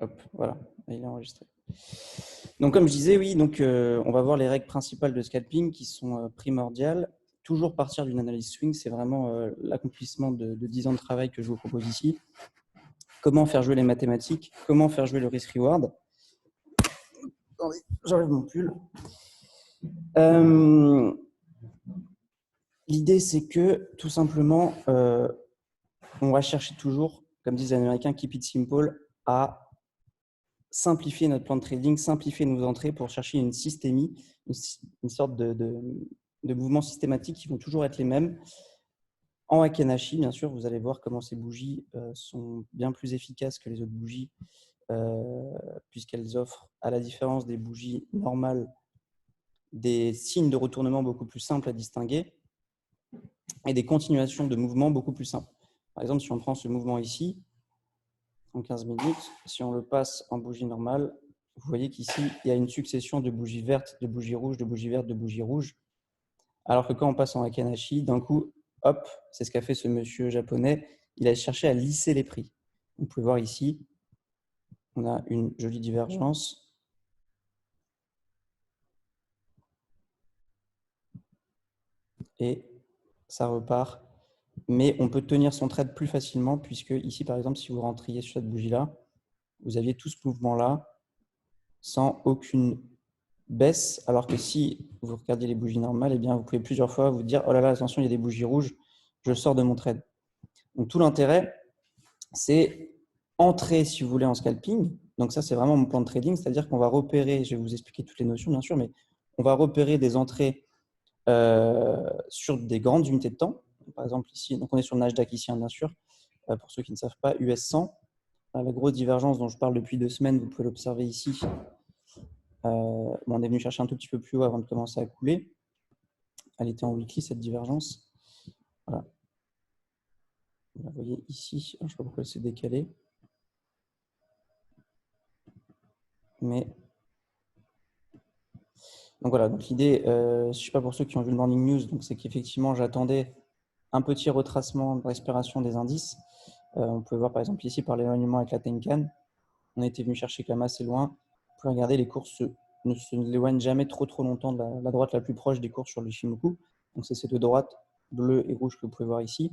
Hop, voilà, il est enregistré. Donc, comme je disais, oui, donc, on va voir les règles principales de scalping qui sont primordiales. Toujours partir d'une analyse swing, c'est vraiment l'accomplissement de 10 ans de travail que je vous propose ici. Comment faire jouer les mathématiques, comment faire jouer le risk-reward. Attendez, j'enlève mon pull. L'idée, c'est que, tout simplement, on va chercher toujours, comme disent les Américains, keep it simple, à simplifier notre plan de trading, simplifier nos entrées pour chercher une systémie, une sorte de mouvements systématiques qui vont toujours être les mêmes. En Akanashi, bien sûr, vous allez voir comment ces bougies sont bien plus efficaces que les autres bougies, puisqu'elles offrent, à la différence des bougies normales, des signes de retournement beaucoup plus simples à distinguer et des continuations de mouvements beaucoup plus simples. Par exemple, si on prend ce mouvement ici, en 15 minutes, si on le passe en bougie normale, vous voyez qu'ici, il y a une succession de bougies vertes, de bougies rouges, de bougies vertes, de bougies rouges. Alors que quand on passe en Akanashi, d'un coup, hop, c'est ce qu'a fait ce monsieur japonais, il a cherché à lisser les prix. Vous pouvez voir ici, on a une jolie divergence. Et ça repart. Mais on peut tenir son trade plus facilement puisque ici, par exemple, si vous rentriez sur cette bougie-là, vous aviez tout ce mouvement-là sans aucune baisse, alors que si vous regardez les bougies normales, eh bien, vous pouvez plusieurs fois vous dire « Oh là là, attention, il y a des bougies rouges, je sors de mon trade ». Donc, tout l'intérêt, c'est entrer, si vous voulez, en scalping. Donc, ça, c'est vraiment mon plan de trading, c'est-à-dire qu'on va repérer, je vais vous expliquer toutes les notions, bien sûr, mais on va repérer des entrées sur des grandes unités de temps. Par exemple, ici, donc on est sur le Nasdaq ici, bien sûr, pour ceux qui ne savent pas, US 100. La grosse divergence dont je parle depuis 2 semaines, vous pouvez l'observer ici. On est venu chercher un tout petit peu plus haut avant de commencer à couler. Elle était en weekly, cette divergence. Voilà. Vous la voyez ici. Je ne sais pas pourquoi elle s'est décalée. Mais... Donc voilà, donc l'idée, je ne sais pas pour ceux qui ont vu le Morning News, c'est qu'effectivement, j'attendais un petit retracement de respiration des indices. On peut voir par exemple ici par l'éloignement avec la Tenkan. On était venu chercher quand même assez loin. Vous pouvez regarder, les courses ne s'éloignent jamais trop longtemps de la droite la plus proche des courses sur l'Ishimoku. Donc c'est ces deux droites, bleues et rouges, que vous pouvez voir ici.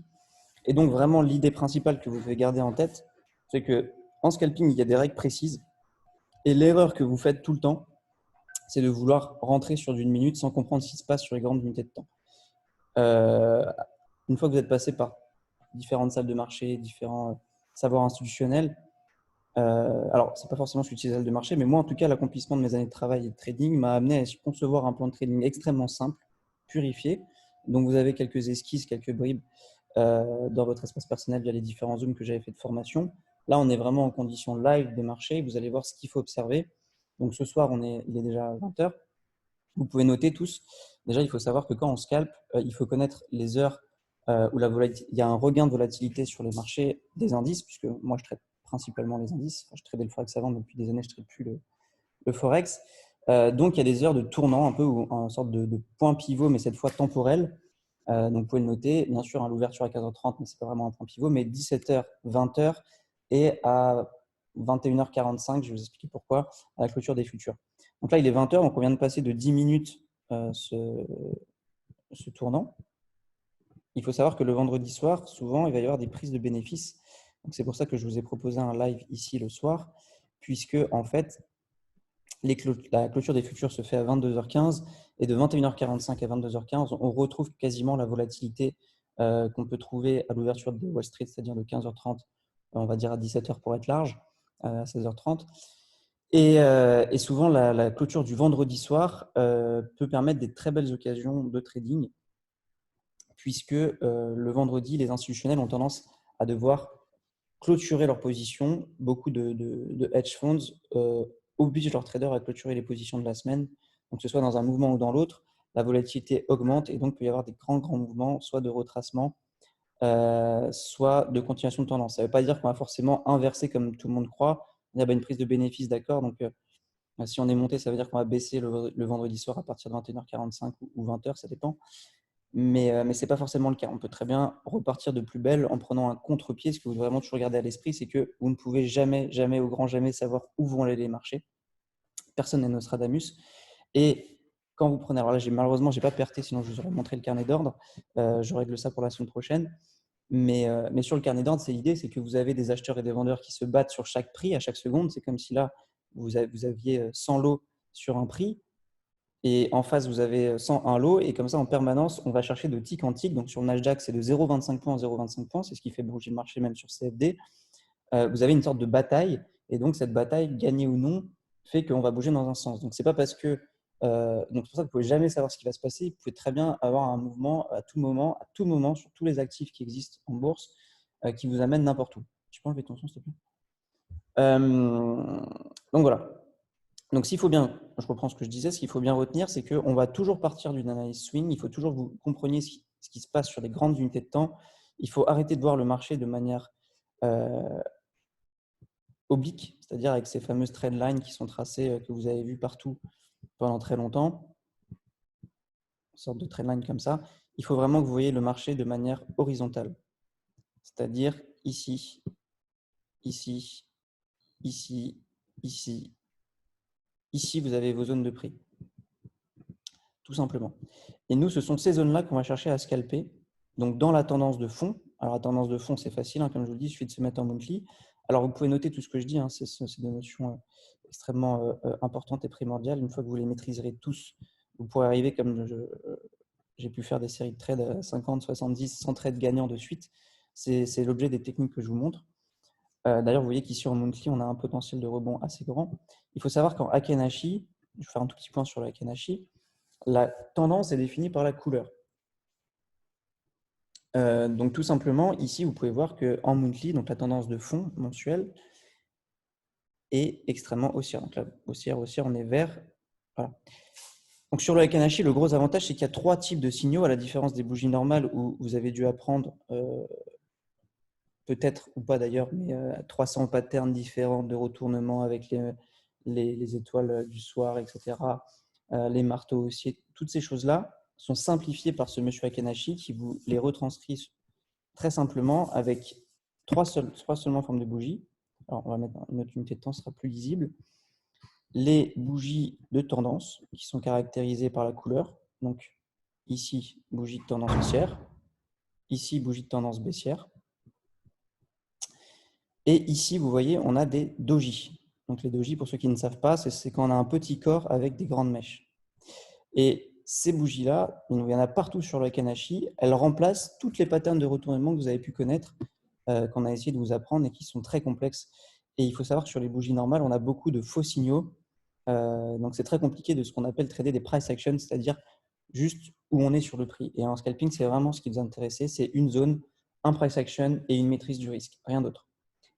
Et donc vraiment l'idée principale que vous devez garder en tête, c'est qu'en scalping, il y a des règles précises. Et l'erreur que vous faites tout le temps, c'est de vouloir rentrer sur d'une minute sans comprendre ce qui se passe sur les grandes unités de temps. Une fois que vous êtes passé par différentes salles de marché, différents savoirs institutionnels, alors c'est pas forcément celui de salles de marché, mais moi en tout cas, l'accomplissement de mes années de travail et de trading m'a amené à concevoir un plan de trading extrêmement simple, purifié. Donc vous avez quelques esquisses, quelques bribes dans votre espace personnel via les différents zooms que j'avais fait de formation. Là, on est vraiment en condition live des marchés. Vous allez voir ce qu'il faut observer. Donc ce soir, il est déjà 20h. Vous pouvez noter tous. Déjà, il faut savoir que quand on scalpe, il faut connaître les heures où il y a un regain de volatilité sur les marchés des indices, puisque moi, je traite principalement les indices. Enfin, je tradais le Forex avant, mais depuis des années, je ne trade plus le Forex. Donc, il y a des heures de tournant, un peu, ou en sorte de point pivot, mais cette fois temporel. Donc, vous pouvez le noter. Bien sûr, l'ouverture à 15h30, mais ce n'est pas vraiment un point pivot, mais 17h, 20h et à 21h45, je vais vous expliquer pourquoi, à la clôture des futurs. Donc là, il est 20h, donc on vient de passer de 10 minutes ce tournant. Il faut savoir que le vendredi soir, souvent, il va y avoir des prises de bénéfices. Donc c'est pour ça que je vous ai proposé un live ici le soir, puisque en fait, la clôture des futurs se fait à 22h15 et de 21h45 à 22h15, on retrouve quasiment la volatilité qu'on peut trouver à l'ouverture de Wall Street, c'est-à-dire de 15h30, on va dire à 17h pour être large, à 16h30. Et souvent, la clôture du vendredi soir peut permettre des très belles occasions de trading, puisque le vendredi, les institutionnels ont tendance à devoir clôturer leurs positions. Beaucoup de hedge funds obligent leurs traders à clôturer les positions de la semaine. Donc, que ce soit dans un mouvement ou dans l'autre, la volatilité augmente et donc il peut y avoir des grands mouvements, soit de retracement, soit de continuation de tendance. Ça ne veut pas dire qu'on va forcément inverser comme tout le monde croit. Il y a une prise de bénéfice, d'accord. Donc, si on est monté, ça veut dire qu'on va baisser le vendredi soir à partir de 21h45 ou 20h, ça dépend. mais ce n'est pas forcément le cas. On peut très bien repartir de plus belle en prenant un contre-pied. Ce que vous devez vraiment toujours garder à l'esprit, c'est que vous ne pouvez jamais, jamais, au grand jamais savoir où vont aller les marchés. Personne n'est Nostradamus. Et quand vous prenez… Alors là, malheureusement, je n'ai pas perté, sinon je vous aurais montré le carnet d'ordre. Je règle ça pour la semaine prochaine. Mais sur le carnet d'ordre, c'est l'idée, c'est que vous avez des acheteurs et des vendeurs qui se battent sur chaque prix à chaque seconde. C'est comme si là, vous aviez 100 lots sur un prix et en face, vous avez 101 lots. Et comme ça, en permanence, on va chercher de tic en tic. Donc sur le Nasdaq, c'est de 0,25 points en 0,25 points. C'est ce qui fait bouger le marché même sur CFD. Vous avez une sorte de bataille. Et donc cette bataille, gagnée ou non, fait qu'on va bouger dans un sens. Donc c'est pas parce que… donc c'est pour ça que vous ne pouvez jamais savoir ce qui va se passer. Vous pouvez très bien avoir un mouvement à tout moment sur tous les actifs qui existent en bourse qui vous amène n'importe où. Tu peux enlever ton son, s'il te plaît. Donc voilà. Donc s'il faut bien, je reprends ce que je disais, ce qu'il faut bien retenir, c'est qu'on va toujours partir d'une analyse swing. Il faut toujours que vous compreniez ce qui se passe sur les grandes unités de temps. Il faut arrêter de voir le marché de manière oblique, c'est-à-dire avec ces fameuses trend lines qui sont tracées, que vous avez vues partout pendant très longtemps, une sorte de trend line comme ça. Il faut vraiment que vous voyez le marché de manière horizontale, c'est-à-dire ici, ici, ici, ici. Ici, vous avez vos zones de prix, tout simplement. Et nous, ce sont ces zones-là qu'on va chercher à scalper. Donc, dans la tendance de fond, alors la tendance de fond, c'est facile, comme je vous le dis, il suffit de se mettre en monthly. Alors, vous pouvez noter tout ce que je dis, c'est des notions extrêmement importantes et primordiales. Une fois que vous les maîtriserez tous, vous pourrez arriver, comme j'ai pu faire des séries de trades à 50, 70, 100 trades gagnants de suite. C'est l'objet des techniques que je vous montre. D'ailleurs, vous voyez qu'ici, en monthly, on a un potentiel de rebond assez grand. Il faut savoir qu'en Akenashi, je vais faire un tout petit point sur le Akenashi, la tendance est définie par la couleur. Donc, tout simplement, ici, vous pouvez voir qu'en monthly, donc la tendance de fond mensuelle est extrêmement haussière. Donc là, haussière, on est vert. Voilà. Donc, sur le Akenashi, le gros avantage, c'est qu'il y a 3 types de signaux, à la différence des bougies normales où vous avez dû apprendre peut-être ou pas d'ailleurs, mais 300 patterns différents de retournement avec les étoiles du soir, etc. Les marteaux haussiers, toutes ces choses-là sont simplifiées par ce monsieur Akenashi qui vous les retranscrit très simplement avec trois seulement formes de bougies. Alors, on va mettre notre unité de temps, ce sera plus lisible. Les bougies de tendance qui sont caractérisées par la couleur. Donc, ici, bougie de tendance haussière. Ici, bougie de tendance baissière. Et ici, vous voyez, on a des dojis. Donc les dojis, pour ceux qui ne savent pas, c'est quand on a un petit corps avec des grandes mèches. Et ces bougies-là, il y en a partout sur le Akenashi, elles remplacent toutes les patterns de retournement que vous avez pu connaître, qu'on a essayé de vous apprendre et qui sont très complexes. Et il faut savoir que sur les bougies normales, on a beaucoup de faux signaux. Donc c'est très compliqué de ce qu'on appelle trader des price actions, c'est-à-dire juste où on est sur le prix. Et en scalping, c'est vraiment ce qui nous intéresse, c'est une zone, un price action et une maîtrise du risque, rien d'autre.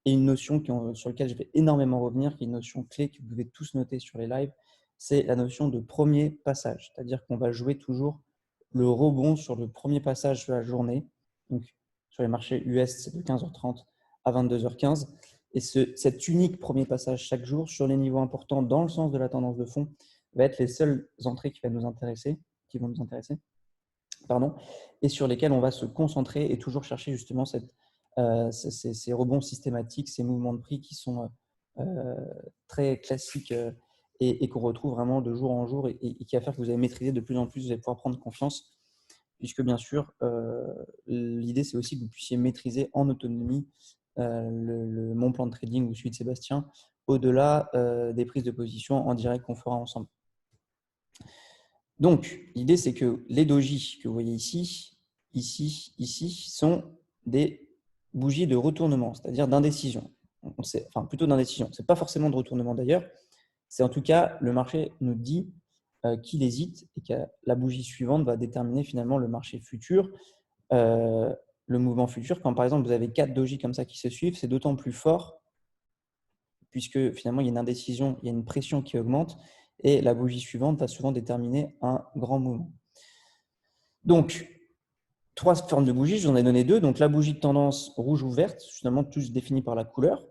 Et une notion sur laquelle je vais énormément revenir, qui est une notion clé que vous devez tous noter sur les lives, c'est la notion de premier passage. C'est-à-dire qu'on va jouer toujours le rebond sur le premier passage de la journée. Donc, sur les marchés US, c'est de 15h30 à 22h15. Et cet unique premier passage chaque jour sur les niveaux importants dans le sens de la tendance de fond va être les seules entrées qui vont nous intéresser. Et sur lesquelles on va se concentrer et toujours chercher justement ces rebonds systématiques, ces mouvements de prix qui sont très classiques et qu'on retrouve vraiment de jour en jour et qui va faire que vous allez maîtriser de plus en plus, vous allez pouvoir prendre confiance, puisque bien sûr, l'idée c'est aussi que vous puissiez maîtriser en autonomie mon plan de trading ou celui de Sébastien, au-delà des prises de position en direct qu'on fera ensemble. Donc, l'idée, c'est que les dojis que vous voyez ici, ici, sont des bougies de retournement, c'est-à-dire d'indécision. Enfin, plutôt d'indécision. Ce n'est pas forcément de retournement d'ailleurs. C'est en tout cas, le marché nous dit qu'il hésite et que la bougie suivante va déterminer finalement le marché futur, le mouvement futur. Quand par exemple, vous avez 4 dojis comme ça qui se suivent, c'est d'autant plus fort puisque finalement, il y a une indécision, il y a une pression qui augmente et la bougie suivante va souvent déterminer un grand mouvement. Donc, 3 formes de bougies, je vous en ai donné 2. Donc, la bougie de tendance rouge ou verte, finalement, tous définis par la couleur.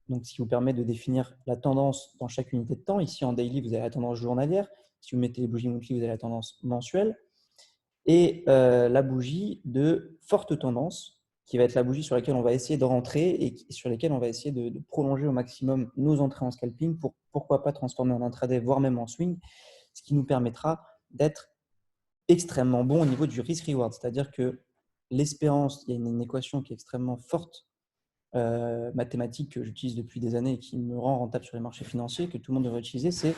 Donc, ce qui vous permet de définir la tendance dans chaque unité de temps. Ici, en daily, vous avez la tendance journalière. Si vous mettez les bougies monthly, vous avez la tendance mensuelle. et la bougie de forte tendance, qui va être la bougie sur laquelle on va essayer de rentrer et sur laquelle on va essayer de prolonger au maximum nos entrées en scalping pour pourquoi pas transformer en intraday, voire même en swing, ce qui nous permettra d'être extrêmement bon au niveau du risk-reward. C'est-à-dire que l'espérance, il y a une équation qui est extrêmement forte, mathématique que j'utilise depuis des années et qui me rend rentable sur les marchés financiers, que tout le monde devrait utiliser, c'est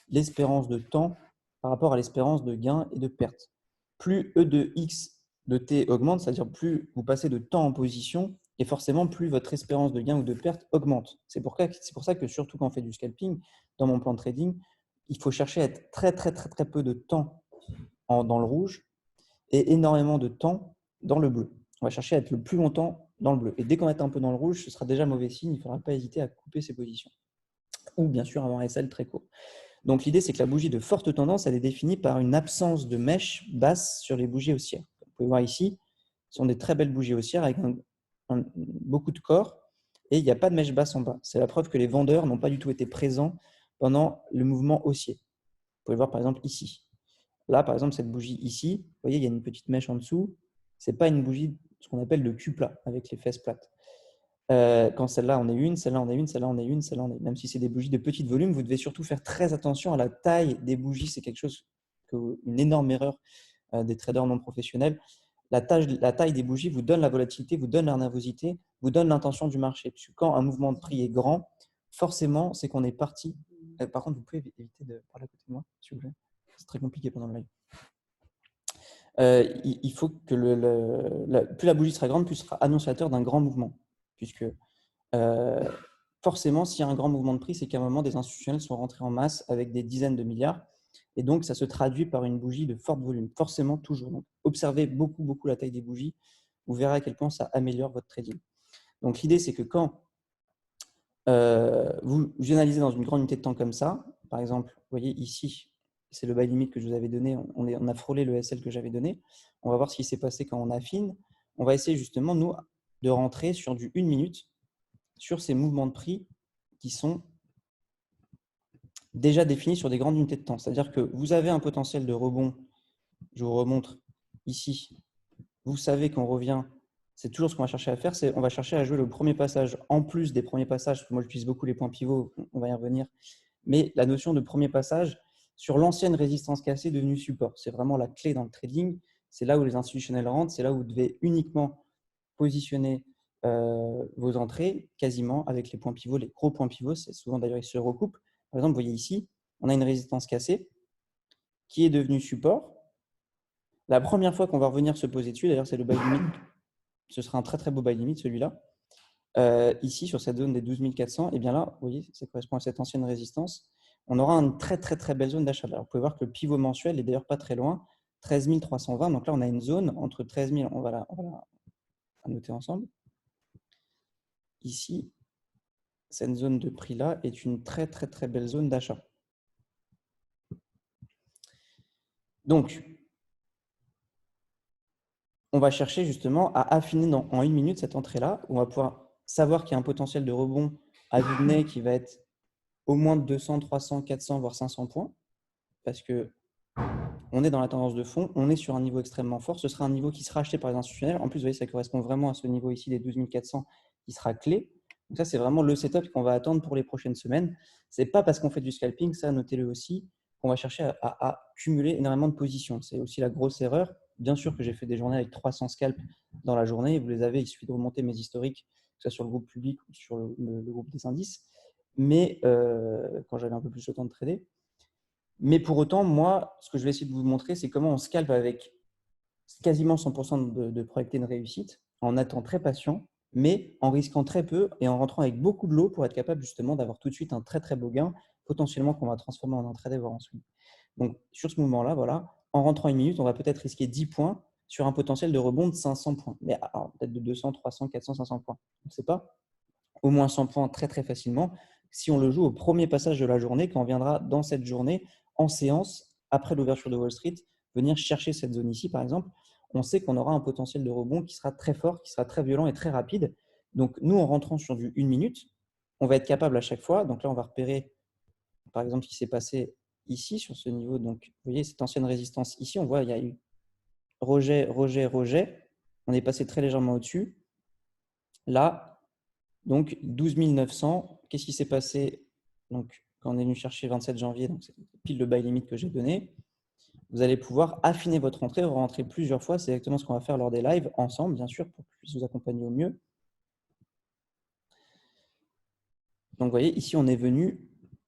l'espérance de temps par rapport à l'espérance de gain et de perte. Plus E de X de T augmente, c'est-à-dire plus vous passez de temps en position, et forcément plus votre espérance de gain ou de perte augmente. C'est pour ça que surtout quand on fait du scalping, dans mon plan de trading, il faut chercher à être très peu de temps dans le rouge et énormément de temps dans le bleu. On va chercher à être le plus longtemps dans le bleu. Et dès qu'on est un peu dans le rouge, ce sera déjà mauvais signe. Il ne faudra pas hésiter à couper ses positions. Ou bien sûr avoir un SL très court. Donc l'idée, c'est que la bougie de forte tendance, elle est définie par une absence de mèche basse sur les bougies haussières. Vous pouvez voir ici, ce sont des très belles bougies haussières avec beaucoup de corps et il n'y a pas de mèche basse en bas. C'est la preuve que les vendeurs n'ont pas du tout été présents pendant le mouvement haussier. Vous pouvez voir par exemple ici. Là, par exemple, cette bougie ici, vous voyez, il y a une petite mèche en dessous. Ce n'est pas une bougie, ce qu'on appelle le cul plat, avec les fesses plates. Quand celle-là en est une, celle-là en est une, celle-là en est une, celle-là en est une. Même si c'est des bougies de petit volume, vous devez surtout faire très attention à la taille des bougies. C'est quelque chose, une énorme erreur des traders non professionnels. La taille des bougies vous donne la volatilité, vous donne la nervosité, vous donne l'intention du marché. Parce que quand un mouvement de prix est grand, forcément, c'est qu'on est parti. Par contre, vous pouvez éviter de parler à côté de moi, s'il vous plaît. C'est très compliqué pendant le live. Il faut que plus la bougie sera grande, plus ce sera annonciateur d'un grand mouvement. Puisque forcément, s'il y a un grand mouvement de prix, c'est qu'à un moment, des institutionnels sont rentrés en masse avec des dizaines de milliards. Et donc, ça se traduit par une bougie de fort volume. Forcément, toujours. Donc, observez beaucoup la taille des bougies. Vous verrez à quel point ça améliore votre trading. Donc, l'idée, c'est que quand vous analysez dans une grande unité de temps comme ça, par exemple, vous voyez ici, c'est le buy limit que je vous avais donné, on a frôlé le SL que j'avais donné. On va voir ce qui s'est passé quand on affine. On va essayer justement, nous, de rentrer sur du 1 minute sur ces mouvements de prix qui sont déjà définis sur des grandes unités de temps. C'est-à-dire que vous avez un potentiel de rebond, je vous remontre ici, vous savez qu'on revient, c'est toujours ce qu'on va chercher à faire, c'est on va chercher à jouer le premier passage en plus des premiers passages, parce que moi j'utilise beaucoup les points pivots, on va y revenir, mais la notion de premier passage sur l'ancienne résistance cassée devenue support, c'est vraiment la clé dans le trading, c'est là où les institutionnels rentrent, c'est là où vous devez uniquement positionner vos entrées quasiment avec les points pivots, les gros points pivots, c'est souvent d'ailleurs ils se recoupent. Par exemple, vous voyez ici, on a une résistance cassée qui est devenue support. La première fois qu'on va revenir se poser dessus, d'ailleurs c'est le buy limit, ce sera un très beau buy limit celui-là. Ici sur cette zone des 12 400, et bien là, vous voyez, ça correspond à cette ancienne résistance. On aura une très belle zone d'achat. Vous pouvez voir que le pivot mensuel est d'ailleurs pas très loin, 13 320. Donc là, on a une zone entre 13 000, on va la noter ensemble. Ici, cette zone de prix-là est une très belle zone d'achat. Donc, on va chercher justement à affiner en 1 minute cette entrée-là. On va pouvoir savoir qu'il y a un potentiel de rebond à vue de nez qui va être au moins de 200, 300, 400, voire 500 points. Parce que on est dans la tendance de fond, on est sur un niveau extrêmement fort. Ce sera un niveau qui sera acheté par les institutionnels. En plus, vous voyez, ça correspond vraiment à ce niveau ici des 12 400 qui sera clé. Donc ça, c'est vraiment le setup qu'on va attendre pour les prochaines semaines. Ce n'est pas parce qu'on fait du scalping, ça, notez-le aussi, qu'on va chercher à cumuler énormément de positions. C'est aussi la grosse erreur. Bien sûr que j'ai fait des journées avec 300 scalps dans la journée. Vous les avez, il suffit de remonter mes historiques, que ce soit sur le groupe public ou sur le groupe des indices. Mais quand j'avais un peu plus le temps de trader. Mais pour autant, moi, ce que je vais essayer de vous montrer, c'est comment on scalpe avec quasiment 100% de probabilité de réussite, en étant très patient, mais en risquant très peu et en rentrant avec beaucoup de lot pour être capable justement d'avoir tout de suite un très beau gain, potentiellement qu'on va transformer en intraday, voire en swing. Donc, sur ce mouvement-là, voilà, en rentrant 1 minute, on va peut-être risquer 10 points sur un potentiel de rebond de 500 points. Mais peut-être de 200, 300, 400, 500 points. On ne sait pas. Au moins 100 points très facilement si on le joue au premier passage de la journée, quand on viendra dans cette journée en séance, après l'ouverture de Wall Street, venir chercher cette zone ici, par exemple. On sait qu'on aura un potentiel de rebond qui sera très fort, qui sera très violent et très rapide. Donc, nous, en rentrant sur du 1 minute, on va être capable à chaque fois. Donc là, on va repérer, par exemple, ce qui s'est passé ici, sur ce niveau. Donc, vous voyez, cette ancienne résistance ici, on voit il y a eu rejet, rejet, rejet. On est passé très légèrement au-dessus. Là, donc 12 900. Qu'est-ce qui s'est passé donc, quand on est venu chercher 27 janvier, donc c'est pile le buy limit que j'ai donné. Vous allez pouvoir affiner votre entrée, rentrer plusieurs fois. C'est exactement ce qu'on va faire lors des lives, ensemble, bien sûr, pour que je puisse vous accompagner au mieux. Donc, vous voyez, ici, on est venu.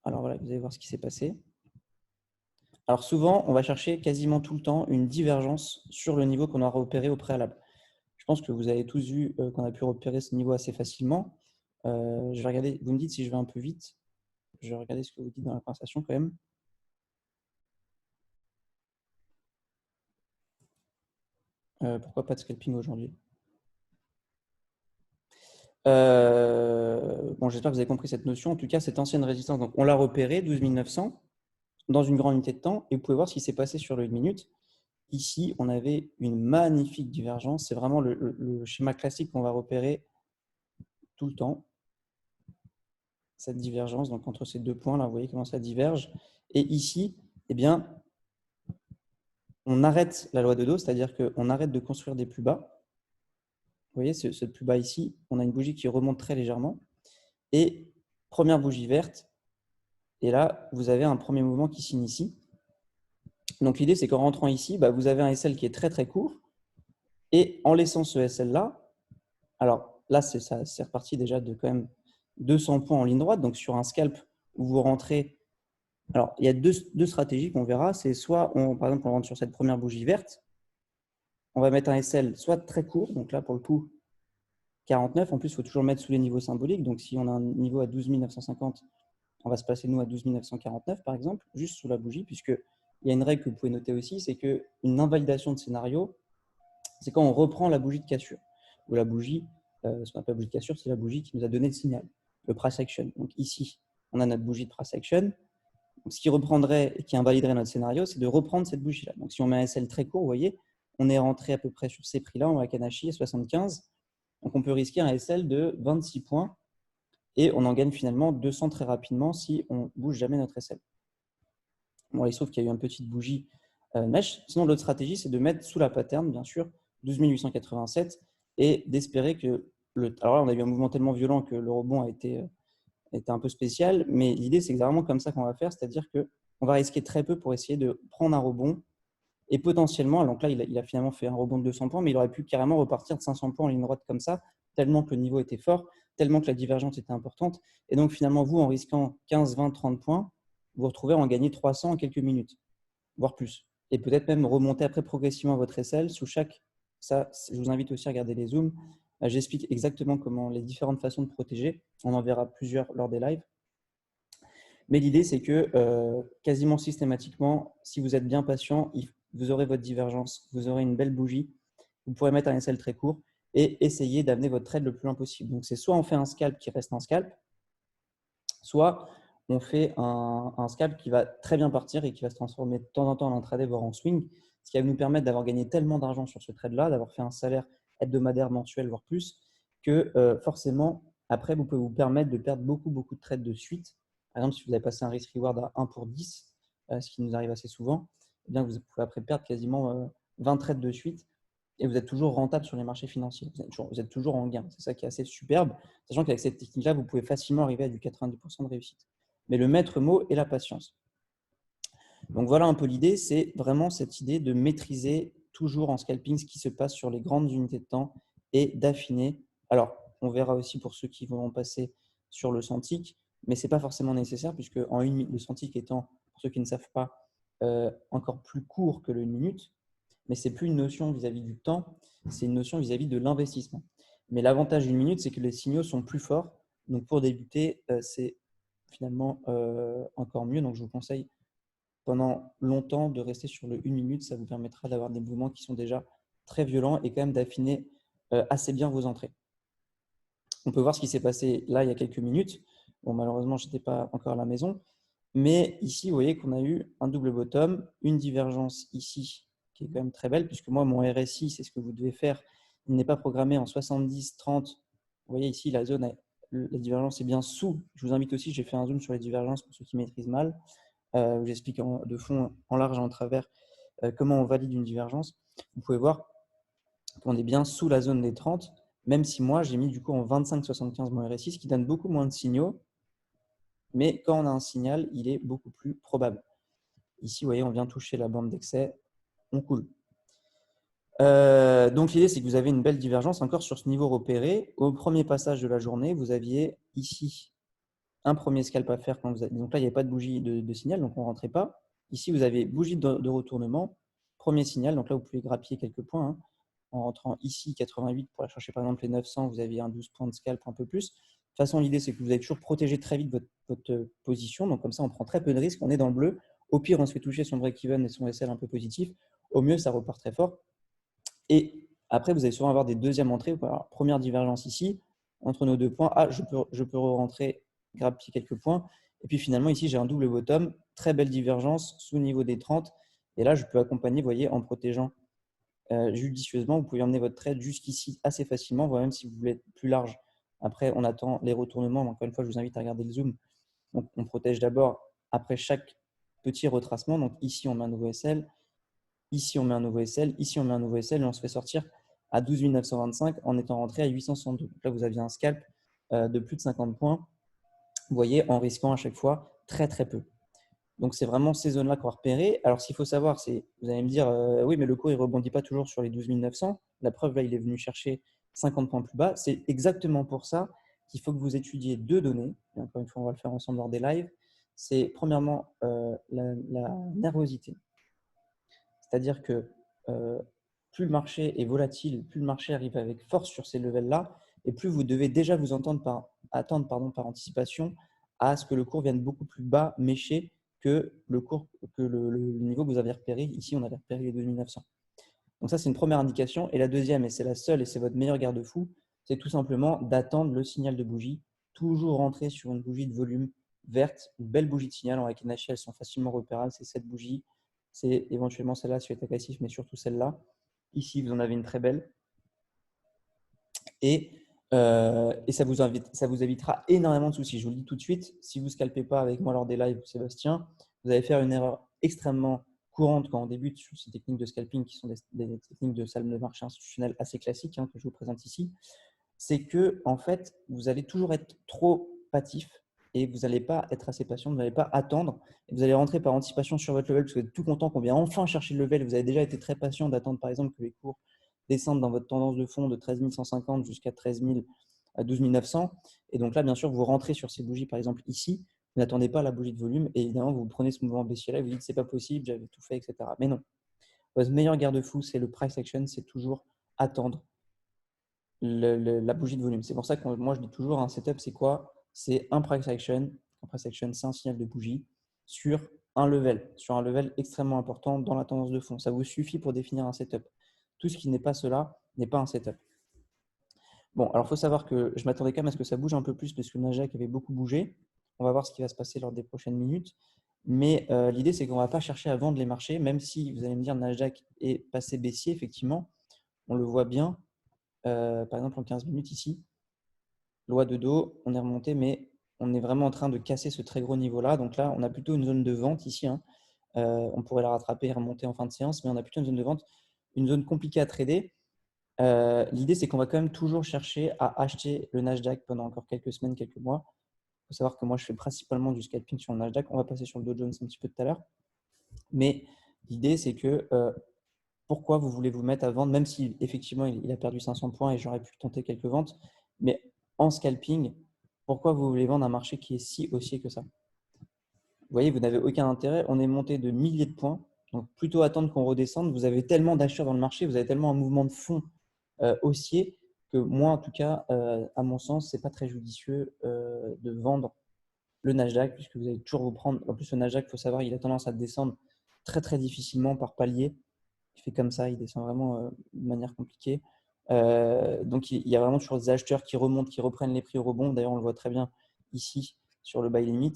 Alors, voilà, vous allez voir ce qui s'est passé. Alors, souvent, on va chercher quasiment tout le temps une divergence sur le niveau qu'on a repéré au préalable. Je pense que vous avez tous vu qu'on a pu repérer ce niveau assez facilement. Je vais regarder, vous me dites si je vais un peu vite. Je vais regarder ce que vous dites dans la conversation quand même. Pourquoi pas de scalping aujourd'hui? Bon, j'espère que vous avez compris cette notion. En tout cas, cette ancienne résistance, donc on l'a repérée, 12 900, dans une grande unité de temps. Et vous pouvez voir ce qui s'est passé sur le 1 minute. Ici, on avait une magnifique divergence. C'est vraiment le schéma classique qu'on va repérer tout le temps. Cette divergence, donc entre ces deux points, là, vous voyez comment ça diverge. Et ici, eh bien, on arrête la loi de dos, c'est-à-dire qu'on arrête de construire des plus bas. Vous voyez, ce plus bas ici, on a une bougie qui remonte très légèrement. Et première bougie verte, et là, vous avez un premier mouvement qui s'initie. Donc, l'idée, c'est qu'en rentrant ici, vous avez un SL qui est très, très court. Et en laissant ce SL-là, alors là, c'est reparti déjà de quand même 200 points en ligne droite. Donc, sur un scalp où vous rentrez… Alors, il y a deux stratégies qu'on verra. C'est soit, par exemple, on rentre sur cette première bougie verte. On va mettre un SL soit très court. Donc là, pour le coup, 49. En plus, il faut toujours le mettre sous les niveaux symboliques. Donc, si on a un niveau à 12 950, on va se placer, nous, à 12 949, par exemple, juste sous la bougie, puisqu'il y a une règle que vous pouvez noter aussi, c'est qu'une invalidation de scénario, c'est quand on reprend la bougie de cassure, ou la bougie, ce qu'on appelle la bougie de cassure, c'est la bougie qui nous a donné le signal, le price action. Donc ici, on a notre bougie de price action. Donc, ce qui reprendrait et qui invaliderait notre scénario, c'est de reprendre cette bougie-là. Donc si on met un SL très court, vous voyez, on est rentré à peu près sur ces prix-là, on a Kanashi à 75. Donc on peut risquer un SL de 26 points et on en gagne finalement 200 très rapidement si on ne bouge jamais notre SL. Bon, il se trouve qu'il y a eu une petite bougie mèche. Sinon, l'autre stratégie, c'est de mettre sous la pattern, bien sûr, 12 887 et d'espérer que… Alors là, on a eu un mouvement tellement violent que le rebond a été un peu spécial, mais l'idée, c'est vraiment comme ça qu'on va faire, c'est-à-dire qu'on va risquer très peu pour essayer de prendre un rebond et potentiellement, donc là, il a finalement fait un rebond de 200 points, mais il aurait pu carrément repartir de 500 points en ligne droite comme ça, tellement que le niveau était fort, tellement que la divergence était importante. Et donc, finalement, vous, en risquant 15, 20, 30 points, vous retrouvez à en gagner 300 en quelques minutes, voire plus. Et peut-être même remonter après progressivement votre SL sous chaque… Ça, je vous invite aussi à regarder les zooms. J'explique exactement comment les différentes façons de protéger. On en verra plusieurs lors des lives. Mais l'idée, c'est que quasiment systématiquement, si vous êtes bien patient, vous aurez votre divergence, vous aurez une belle bougie, vous pourrez mettre un SL très court et essayer d'amener votre trade le plus loin possible. Donc, c'est soit on fait un scalp qui reste un scalp, soit on fait un scalp qui va très bien partir et qui va se transformer de temps en temps en intraday, voire en swing, ce qui va nous permettre d'avoir gagné tellement d'argent sur ce trade-là, d'avoir fait un salaire hebdomadaire, mensuel, voire plus, que forcément, après, vous pouvez vous permettre de perdre beaucoup, beaucoup de trades de suite. Par exemple, si vous avez passé un risk-reward à 1 pour 10, ce qui nous arrive assez souvent, eh bien, vous pouvez après perdre quasiment 20 trades de suite et vous êtes toujours rentable sur les marchés financiers. Vous êtes toujours en gain. C'est ça qui est assez superbe, sachant qu'avec cette technique-là, vous pouvez facilement arriver à du 90% de réussite. Mais le maître mot est la patience. Donc voilà un peu l'idée, c'est vraiment cette idée de maîtriser toujours en scalping ce qui se passe sur les grandes unités de temps et d'affiner. Alors, on verra aussi pour ceux qui vont passer sur le Santic, mais ce n'est pas forcément nécessaire puisque en une minute, le Santic étant, pour ceux qui ne savent pas, encore plus court que le 1 minute, mais ce n'est plus une notion vis-à-vis du temps, c'est une notion vis-à-vis de l'investissement. Mais l'avantage d'une minute, c'est que les signaux sont plus forts. Donc pour débuter, c'est finalement encore mieux. Donc je vous conseille pendant longtemps de rester sur le 1 minute. Ça vous permettra d'avoir des mouvements qui sont déjà très violents et quand même d'affiner assez bien vos entrées. On peut voir ce qui s'est passé là il y a quelques minutes. Bon, malheureusement, je n'étais pas encore à la maison. Mais ici, vous voyez qu'on a eu un double bottom, une divergence ici qui est quand même très belle, puisque moi, mon RSI, c'est ce que vous devez faire. Il n'est pas programmé en 70, 30. Vous voyez ici, la zone, la divergence est bien sous. Je vous invite aussi, j'ai fait un zoom sur les divergences pour ceux qui maîtrisent mal. J'explique de fond, en large et en travers comment on valide une divergence, vous pouvez voir qu'on est bien sous la zone des 30, même si moi, j'ai mis du coup en 25,75 mon RSI, ce qui donne beaucoup moins de signaux. Mais quand on a un signal, il est beaucoup plus probable. Ici, vous voyez, on vient toucher la bande d'excès, on coule. Donc, l'idée, c'est que vous avez une belle divergence encore sur ce niveau repéré. Au premier passage de la journée, vous aviez ici un premier scalp à faire. Donc là, il n'y avait pas de bougie de signal, donc on ne rentrait pas. Ici, vous avez bougie de retournement, premier signal. Donc là, vous pouvez grappiller quelques points. Hein. En rentrant ici, 88, pour aller chercher par exemple les 900, vous aviez un 12 points de scalp, un peu plus. De toute façon, l'idée, c'est que vous allez toujours protéger très vite votre position. Donc comme ça, on prend très peu de risques. On est dans le bleu. Au pire, on se fait toucher son break-even et son SL un peu positif. Au mieux, ça repart très fort. Et après, vous allez souvent avoir des deuxièmes entrées. Alors, première divergence ici, entre nos 2 points. Ah, je peux rentrer, grappiller quelques points. Et puis finalement, ici, j'ai un double bottom. Très belle divergence sous niveau des 30. Et là, je peux accompagner, vous voyez, en protégeant judicieusement. Vous pouvez emmener votre trade jusqu'ici assez facilement, voire même si vous voulez être plus large. Après, on attend les retournements. Encore une fois, je vous invite à regarder le zoom. Donc, on protège d'abord après chaque petit retracement. Donc, ici, on met un nouveau SL. Ici, on met un nouveau SL. Ici, on met un nouveau SL et on se fait sortir à 12 925 en étant rentré à 862. Donc là, vous aviez un scalp de plus de 50 points, vous voyez, en risquant à chaque fois très, très peu. Donc, c'est vraiment ces zones-là qu'on va repérer. Alors, ce qu'il faut savoir, c'est, vous allez me dire, oui, mais le cours, il ne rebondit pas toujours sur les 12 900. La preuve, là, il est venu chercher 50 points plus bas. C'est exactement pour ça qu'il faut que vous étudiez deux données. Et encore une fois, on va le faire ensemble lors des lives. C'est premièrement la nervosité. C'est-à-dire que plus le marché est volatile, plus le marché arrive avec force sur ces levels-là, et plus vous devez déjà vous attendre par anticipation à ce que le cours vienne beaucoup plus bas, méché, que le niveau que vous avez repéré. Ici, on avait repéré les 2900. Donc ça, c'est une première indication. Et la deuxième, et c'est la seule, et c'est votre meilleur garde-fou, c'est tout simplement d'attendre le signal de bougie. Toujours rentrer sur une bougie de volume verte, une belle bougie de signal. Avec NHI, elles sont facilement repérables. C'est cette bougie. C'est éventuellement celle-là si vous êtes agressif, mais surtout celle-là. Ici, vous en avez une très belle. Et ça vous évitera énormément de soucis. Je vous le dis tout de suite, si vous ne scalpez pas avec moi lors des lives, Sébastien, vous allez faire une erreur extrêmement courante quand on débute sur ces techniques de scalping qui sont des techniques de salle de marché institutionnelle assez classiques que je vous présente ici. C'est que en fait, vous allez toujours être trop passif et vous n'allez pas être assez patient, vous n'allez pas attendre. Et vous allez rentrer par anticipation sur votre level parce que vous êtes tout content qu'on vienne enfin chercher le level. Vous avez déjà été très patient d'attendre par exemple que les cours descendent dans votre tendance de fond de 13 150 jusqu'à 13 000 à 12 900. Et donc là, bien sûr, vous rentrez sur ces bougies, par exemple ici. Vous n'attendez pas la bougie de volume et évidemment, vous prenez ce mouvement baissier-là et vous dites c'est pas possible, j'avais tout fait, etc. Mais non. Votre meilleur garde-fou, c'est le price action, c'est toujours attendre la bougie de volume. C'est pour ça que moi, je dis toujours, un setup, c'est quoi? C'est un price action. Un price action, c'est un signal de bougie sur un level extrêmement important dans la tendance de fond. Ça vous suffit pour définir un setup. Tout ce qui n'est pas cela n'est pas un setup. Bon, alors il faut savoir que je m'attendais quand même à ce que ça bouge un peu plus parce que le Nasdaq avait beaucoup bougé. On va voir ce qui va se passer lors des prochaines minutes. Mais l'idée, c'est qu'on ne va pas chercher à vendre les marchés, même si vous allez me dire le Nasdaq est passé baissier, effectivement. On le voit bien. Par exemple, en 15 minutes ici, loi de dos, on est remonté, mais on est vraiment en train de casser ce très gros niveau-là. Donc là, on a plutôt une zone de vente ici. On pourrait la rattraper et remonter en fin de séance, mais on a plutôt une zone de vente, une zone compliquée à trader. L'idée, c'est qu'on va quand même toujours chercher à acheter le Nasdaq pendant encore quelques semaines, quelques mois. Il faut savoir que moi, je fais principalement du scalping sur le Nasdaq. On va passer sur le Dow Jones un petit peu tout à l'heure. Mais l'idée, c'est que pourquoi vous voulez vous mettre à vendre, même si effectivement il a perdu 500 points et j'aurais pu tenter quelques ventes, mais en scalping, pourquoi vous voulez vendre un marché qui est si haussier que ça? Vous voyez, vous n'avez aucun intérêt. On est monté de milliers de points. Donc, plutôt attendre qu'on redescende. Vous avez tellement d'acheteurs dans le marché, vous avez tellement un mouvement de fond haussier que moi, en tout cas, à mon sens, ce n'est pas très judicieux de vendre le Nasdaq puisque vous allez toujours vous prendre. En plus, le Nasdaq, il faut savoir, il a tendance à descendre très, très difficilement par palier. Il fait comme ça, il descend vraiment de manière compliquée. Donc, il y a vraiment toujours des acheteurs qui remontent, qui reprennent les prix au rebond. D'ailleurs, on le voit très bien ici sur le buy limit.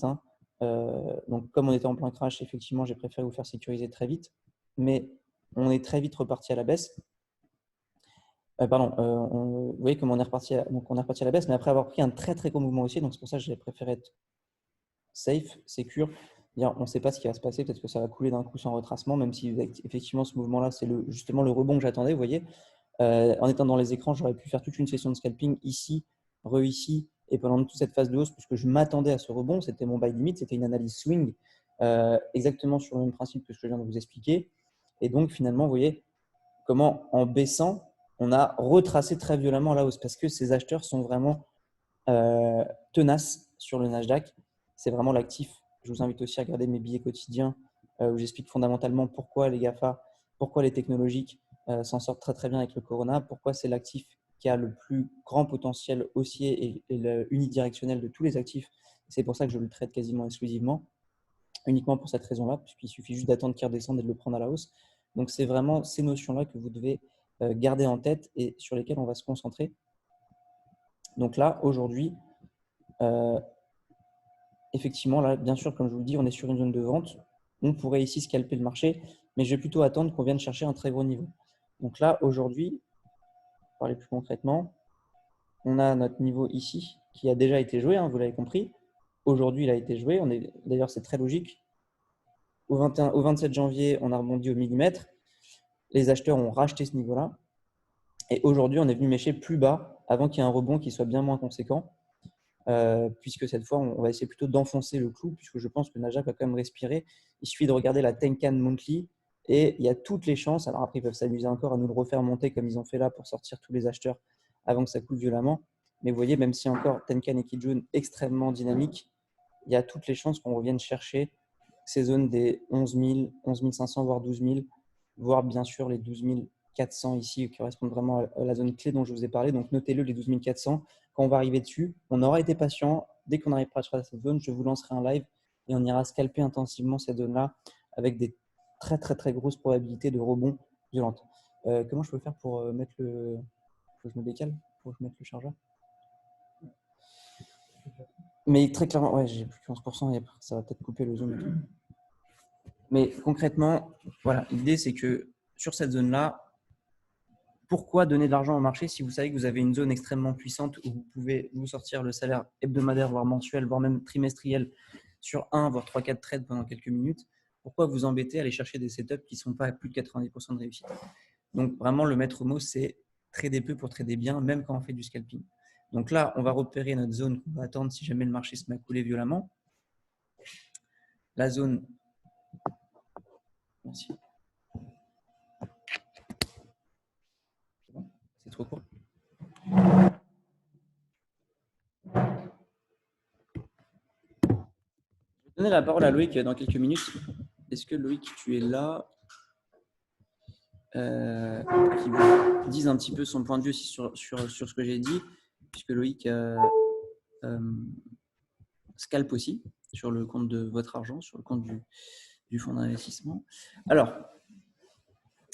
Donc, comme on était en plein crash, effectivement, j'ai préféré vous faire sécuriser très vite. Mais on est très vite reparti à la baisse. Vous voyez comme on est reparti à la baisse, mais après avoir pris un très très gros mouvement haussier. Donc, c'est pour ça que j'ai préféré être safe, secure. On ne sait pas ce qui va se passer. Peut-être que ça va couler d'un coup sans retracement, même si effectivement ce mouvement-là, c'est justement le rebond que j'attendais. Vous voyez, en étant dans les écrans, j'aurais pu faire toute une session de scalping ici, ici, et pendant toute cette phase de hausse, puisque je m'attendais à ce rebond. C'était mon buy limit, c'était une analyse swing, exactement sur le même principe que ce que je viens de vous expliquer. Et donc, finalement, vous voyez comment, en baissant, on a retracé très violemment la hausse, parce que ces acheteurs sont vraiment tenaces sur le Nasdaq. C'est vraiment l'actif. Je vous invite aussi à regarder mes billets quotidiens où j'explique fondamentalement pourquoi les GAFA, pourquoi les technologiques s'en sortent très très bien avec le Corona, pourquoi c'est l'actif qui a le plus grand potentiel haussier et unidirectionnel de tous les actifs. C'est pour ça que je le traite quasiment exclusivement, uniquement pour cette raison-là, puisqu'il suffit juste d'attendre qu'il redescende et de le prendre à la hausse. Donc, c'est vraiment ces notions-là que vous devez garder en tête et sur lesquelles on va se concentrer. Donc là, aujourd'hui, effectivement, là, bien sûr, comme je vous le dis, on est sur une zone de vente. On pourrait ici scalper le marché, mais je vais plutôt attendre qu'on vienne chercher un très gros niveau. Donc là, aujourd'hui, pour parler plus concrètement, on a notre niveau ici qui a déjà été joué, hein, vous l'avez compris. Aujourd'hui, il a été joué. D'ailleurs, c'est très logique. Au 27 janvier, on a rebondi au millimètre. Les acheteurs ont racheté ce niveau-là. Et aujourd'hui, on est venu mécher plus bas avant qu'il y ait un rebond qui soit bien moins conséquent. Puisque cette fois, on va essayer plutôt d'enfoncer le clou, puisque je pense que Nasdaq va quand même respirer. Il suffit de regarder la Tenkan Monthly et il y a toutes les chances. Alors après, ils peuvent s'amuser encore à nous le refaire monter comme ils ont fait là pour sortir tous les acheteurs avant que ça coule violemment. Mais vous voyez, même si encore Tenkan et Kijun extrêmement dynamiques, il y a toutes les chances qu'on revienne chercher ces zones des 11 000, 11 500, voire 12 000, voire bien sûr les 12 400 ici, qui correspondent vraiment à la zone clé dont je vous ai parlé. Donc notez-le, les 12 400. Quand on va arriver dessus, on aura été patient. Dès qu'on arrivera sur cette zone, je vous lancerai un live et on ira scalper intensivement cette zone-là avec des très très très grosses probabilités de rebond violente. Comment je peux faire pour mettre le… Faut que je me décale pour mettre le chargeur. Mais très clairement, ouais, j'ai plus que 11% et ça va peut-être couper le zoom et tout. Mais concrètement, voilà, l'idée c'est que sur cette zone-là, pourquoi donner de l'argent au marché si vous savez que vous avez une zone extrêmement puissante où vous pouvez vous sortir le salaire hebdomadaire, voire mensuel, voire même trimestriel sur 1, voire 3-4 trades pendant quelques minutes? Pourquoi vous embêter à aller chercher des setups qui ne sont pas à plus de 90% de réussite? Donc vraiment, le maître mot, c'est trader peu pour trader bien, même quand on fait du scalping. Donc là, on va repérer notre zone qu'on va attendre si jamais le marché se met à couler violemment. La zone… Merci. C'est trop court. Je vais donner la parole à Loïc dans quelques minutes. Est-ce que Loïc, tu es là qui vous dise un petit peu son point de vue aussi sur ce que j'ai dit, puisque Loïc scalpe aussi sur le compte de votre argent, sur le compte du fonds d'investissement. Alors,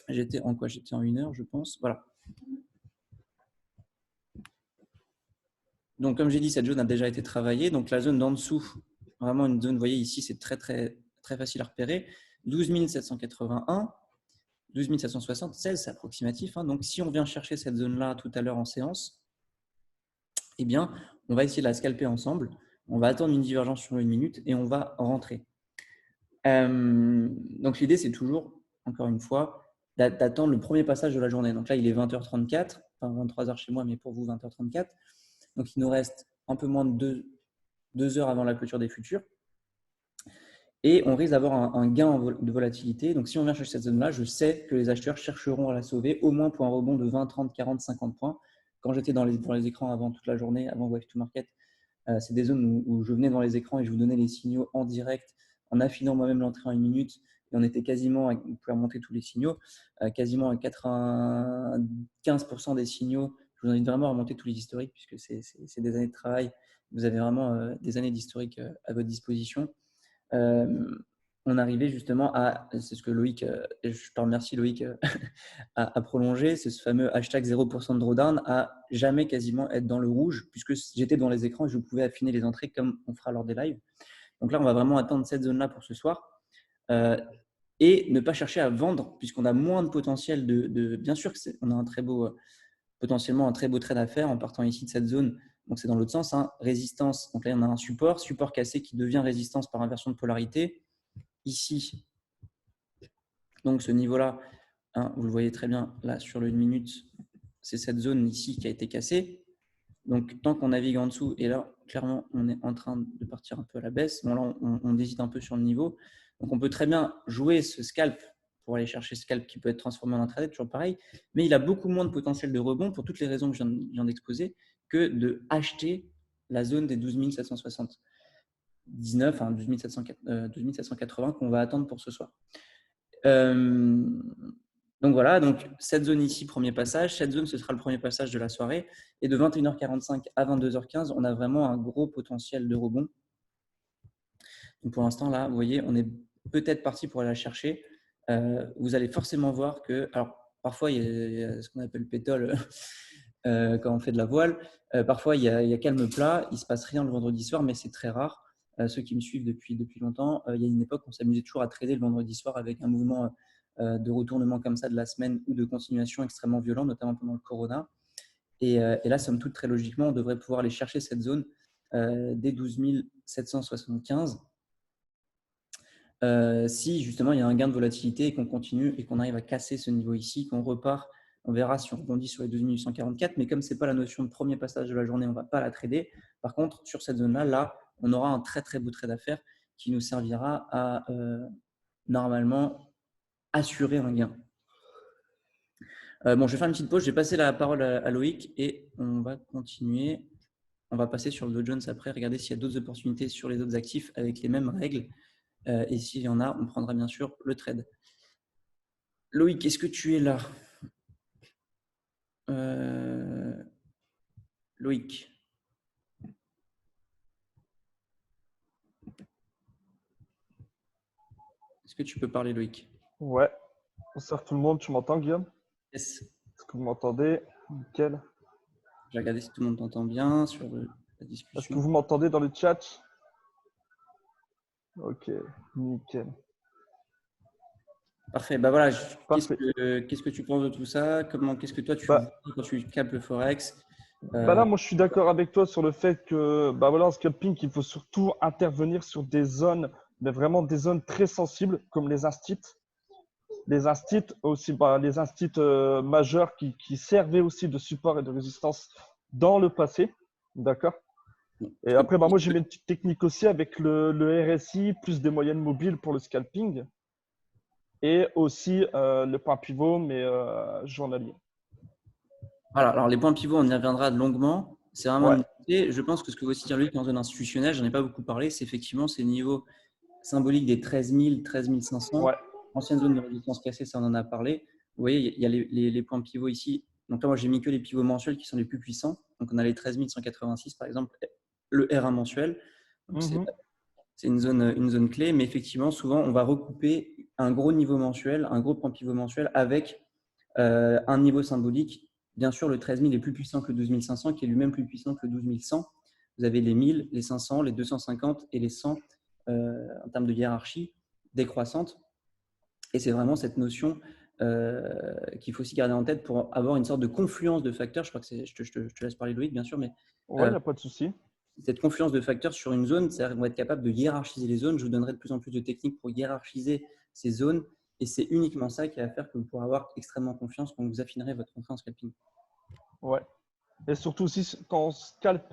j'étais en quoi? J'étais en 1 heure, je pense. Voilà. Donc, comme j'ai dit, cette zone a déjà été travaillée. Donc, la zone d'en dessous, vraiment une zone, vous voyez ici, c'est très, très, très facile à repérer. 12 781, 12 760, 16, c'est approximatif. Hein. Donc, si on vient chercher cette zone-là tout à l'heure en séance, eh bien, on va essayer de la scalper ensemble. On va attendre une divergence sur 1 minute et on va rentrer. Donc, l'idée, c'est toujours, encore une fois, d'attendre le premier passage de la journée. Donc là, il est 20h34, enfin 23h chez moi, mais pour vous, 20h34. Donc, il nous reste un peu moins de 2 heures avant la clôture des futurs. Et on risque d'avoir un gain de volatilité. Donc, si on vient chercher cette zone-là, je sais que les acheteurs chercheront à la sauver, au moins pour un rebond de 20, 30, 40, 50 points. Quand j'étais dans les écrans avant toute la journée, avant Wave to Market, c'est des zones où je venais dans les écrans et je vous donnais les signaux en direct, en affinant moi-même l'entrée en 1 minute. Et on était quasiment, vous pouvez remonter tous les signaux, quasiment à 95% des signaux. Je vous invite vraiment à remonter tous les historiques puisque c'est des années de travail. Vous avez vraiment des années d'historique à votre disposition. On arrivait justement à, c'est ce que Loïc, et je te remercie Loïc, a prolongé, c'est ce fameux hashtag 0% de drawdown à jamais quasiment être dans le rouge puisque j'étais dans les écrans et je pouvais affiner les entrées comme on fera lors des lives. Donc là, on va vraiment attendre cette zone-là pour ce soir et ne pas chercher à vendre puisqu'on a moins de potentiel bien sûr qu'on a un très beau, potentiellement un très beau trade à faire en partant ici de cette zone. Donc, c'est dans l'autre sens, hein. Résistance. Donc là, on a un support cassé qui devient résistance par inversion de polarité. ici, donc ce niveau-là, hein, vous le voyez très bien là sur le 1 minute, c'est cette zone ici qui a été cassée. Donc, tant qu'on navigue en dessous, et là, clairement, on est en train de partir un peu à la baisse. Bon, là, on hésite un peu sur le niveau. Donc, on peut très bien jouer ce scalp pour aller chercher ce scalp qui peut être transformé en intraday, toujours pareil. Mais il a beaucoup moins de potentiel de rebond pour toutes les raisons que je viens d'exposer que de acheter la zone des 12 779, hein, 12 780 qu'on va attendre pour ce soir. Donc voilà, donc cette zone ici, premier passage. Cette zone, ce sera le premier passage de la soirée. Et de 21h45 à 22h15, on a vraiment un gros potentiel de rebond. Donc pour l'instant, là, vous voyez, on est peut-être parti pour aller la chercher. Vous allez forcément voir que, alors parfois, il y a ce qu'on appelle pétole quand on fait de la voile. Parfois, il y a calme plat, il ne se passe rien le vendredi soir, mais c'est très rare. Ceux qui me suivent depuis longtemps, il y a une époque où on s'amusait toujours à trader le vendredi soir avec un mouvement de retournement comme ça de la semaine ou de continuation extrêmement violent, notamment pendant le corona. Et là, somme toute, très logiquement, on devrait pouvoir aller chercher cette zone des 12 775 si justement il y a un gain de volatilité et qu'on continue et qu'on arrive à casser ce niveau ici, qu'on repart. On verra si on rebondit sur les 12 144, mais comme ce n'est pas la notion de premier passage de la journée, on ne va pas la trader. Par contre, sur cette zone-là, là, on aura un très très beau trade à faire qui nous servira à normalement assurer un gain. Bon, je vais faire une petite pause. Je vais passer la parole à Loïc et on va continuer. On va passer sur le Dow Jones après, regarder s'il y a d'autres opportunités sur les autres actifs avec les mêmes règles. Et s'il y en a, on prendra bien sûr le trade. Loïc, est-ce que tu es là? Loïc. Est-ce que tu peux parler, Loïc? Ouais. Bonsoir tout le monde, tu m'entends, Guillaume? Yes. Est-ce que vous m'entendez? Nickel. Je vais regarder si tout le monde t'entend bien sur la discussion. Est-ce que vous m'entendez dans le chat? Ok, nickel. Parfait. Bah voilà, Parfait. qu'est-ce que tu penses de tout ça? Qu'est-ce que toi tu Bah, vois quand tu capes le Forex? là, moi, je suis d'accord avec toi sur le fait que, voilà, en scalping, il faut surtout intervenir sur des zones, mais vraiment des zones très sensibles, comme les instits. Les instits aussi, les instits majeurs qui servaient aussi de support et de résistance dans le passé. D'accord? Et après, moi, j'ai mis une petite technique aussi avec le RSI, plus des moyennes mobiles pour le scalping. Et aussi le point pivot, mais journalier. Voilà, alors les points pivots, on y reviendra longuement. C'est vraiment Ouais. une idée. Je pense que ce que veut aussi dire Loïc en zone institutionnelle, j'en ai pas beaucoup parlé, c'est effectivement ces niveaux symboliques des 13 000, 13 500. Ouais. Ancienne zone de résistance cassée, ça on en a parlé. Vous voyez, il y a les points pivots ici. Donc là, moi, j'ai mis que les pivots mensuels qui sont les plus puissants. Donc on a les 13 186 par exemple, le R1 mensuel. Donc c'est une zone clé, mais effectivement, souvent, on va recouper un gros niveau mensuel, un gros point pivot mensuel avec un niveau symbolique. Bien sûr, le 13 000 est plus puissant que le 12 500, qui est lui-même plus puissant que le 12 100. Vous avez les 1000, les 500, les 250 et les 100 en termes de hiérarchie décroissante. Et c'est vraiment cette notion qu'il faut aussi garder en tête pour avoir une sorte de confluence de facteurs. Je crois que je te laisse parler, Loïc, bien sûr, mais Ouais, il n'y a pas de souci. cette confluence de facteurs sur une zone, c'est-à-dire qu'on va être capable de hiérarchiser les zones. Je vous donnerai de plus en plus de techniques pour hiérarchiser ces zones. Et c'est uniquement ça qui va faire que vous pourrez avoir extrêmement confiance quand vous affinerez votre entrée en scalping. Ouais. Et surtout aussi, quand on scalpe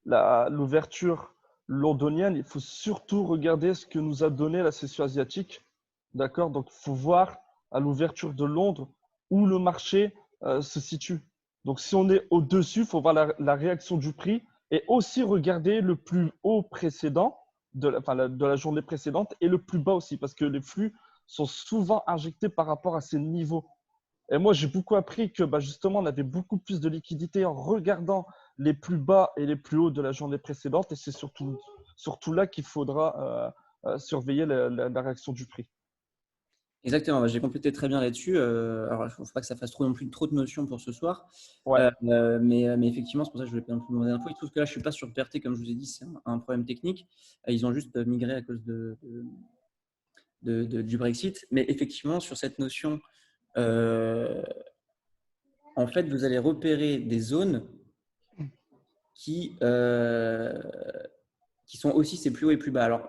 l'ouverture londonienne, il faut surtout regarder ce que nous a donné la session asiatique. D'accord? Donc, il faut voir à l'ouverture de Londres où le marché se situe. Donc, si on est au-dessus, il faut voir la réaction du prix et aussi regarder le plus haut précédent de la journée précédente et le plus bas aussi, parce que les flux sont souvent injectés par rapport à ces niveaux. Et moi, j'ai beaucoup appris que justement, on avait beaucoup plus de liquidité en regardant les plus bas et les plus hauts de la journée précédente. Et c'est surtout là qu'il faudra surveiller la réaction du prix. Exactement, j'ai complété très bien là-dessus. Alors, il ne faut pas que ça fasse trop non plus trop de notions pour ce soir. Ouais. Mais effectivement, c'est pour ça que je voulais pas non plus demander d'infos. Il se trouve que là, je ne suis pas sur PRT, comme je vous ai dit, c'est un problème technique. Ils ont juste migré à cause du Brexit. Mais effectivement, sur cette notion, en fait, vous allez repérer des zones qui sont aussi ces plus hauts et plus bas. Alors,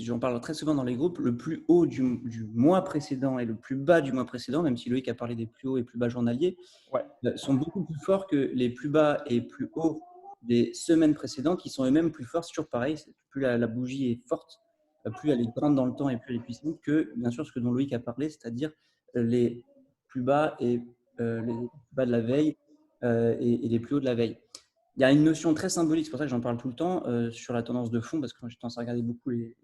j'en parle très souvent dans les groupes, le plus haut du mois précédent et le plus bas du mois précédent, même si Loïc a parlé des plus hauts et plus bas journaliers, Ouais. sont beaucoup plus forts que les plus bas et plus hauts des semaines précédentes, qui sont eux-mêmes plus forts. C'est toujours pareil, plus la bougie est forte, plus elle est grande dans le temps et plus elle est puissante que, bien sûr, ce que dont Loïc a parlé, c'est-à-dire les plus bas et les plus bas de la veille et les plus hauts de la veille. Il y a une notion très symbolique, c'est pour ça que j'en parle tout le temps, sur la tendance de fond, parce que j'ai tendance à regarder beaucoup les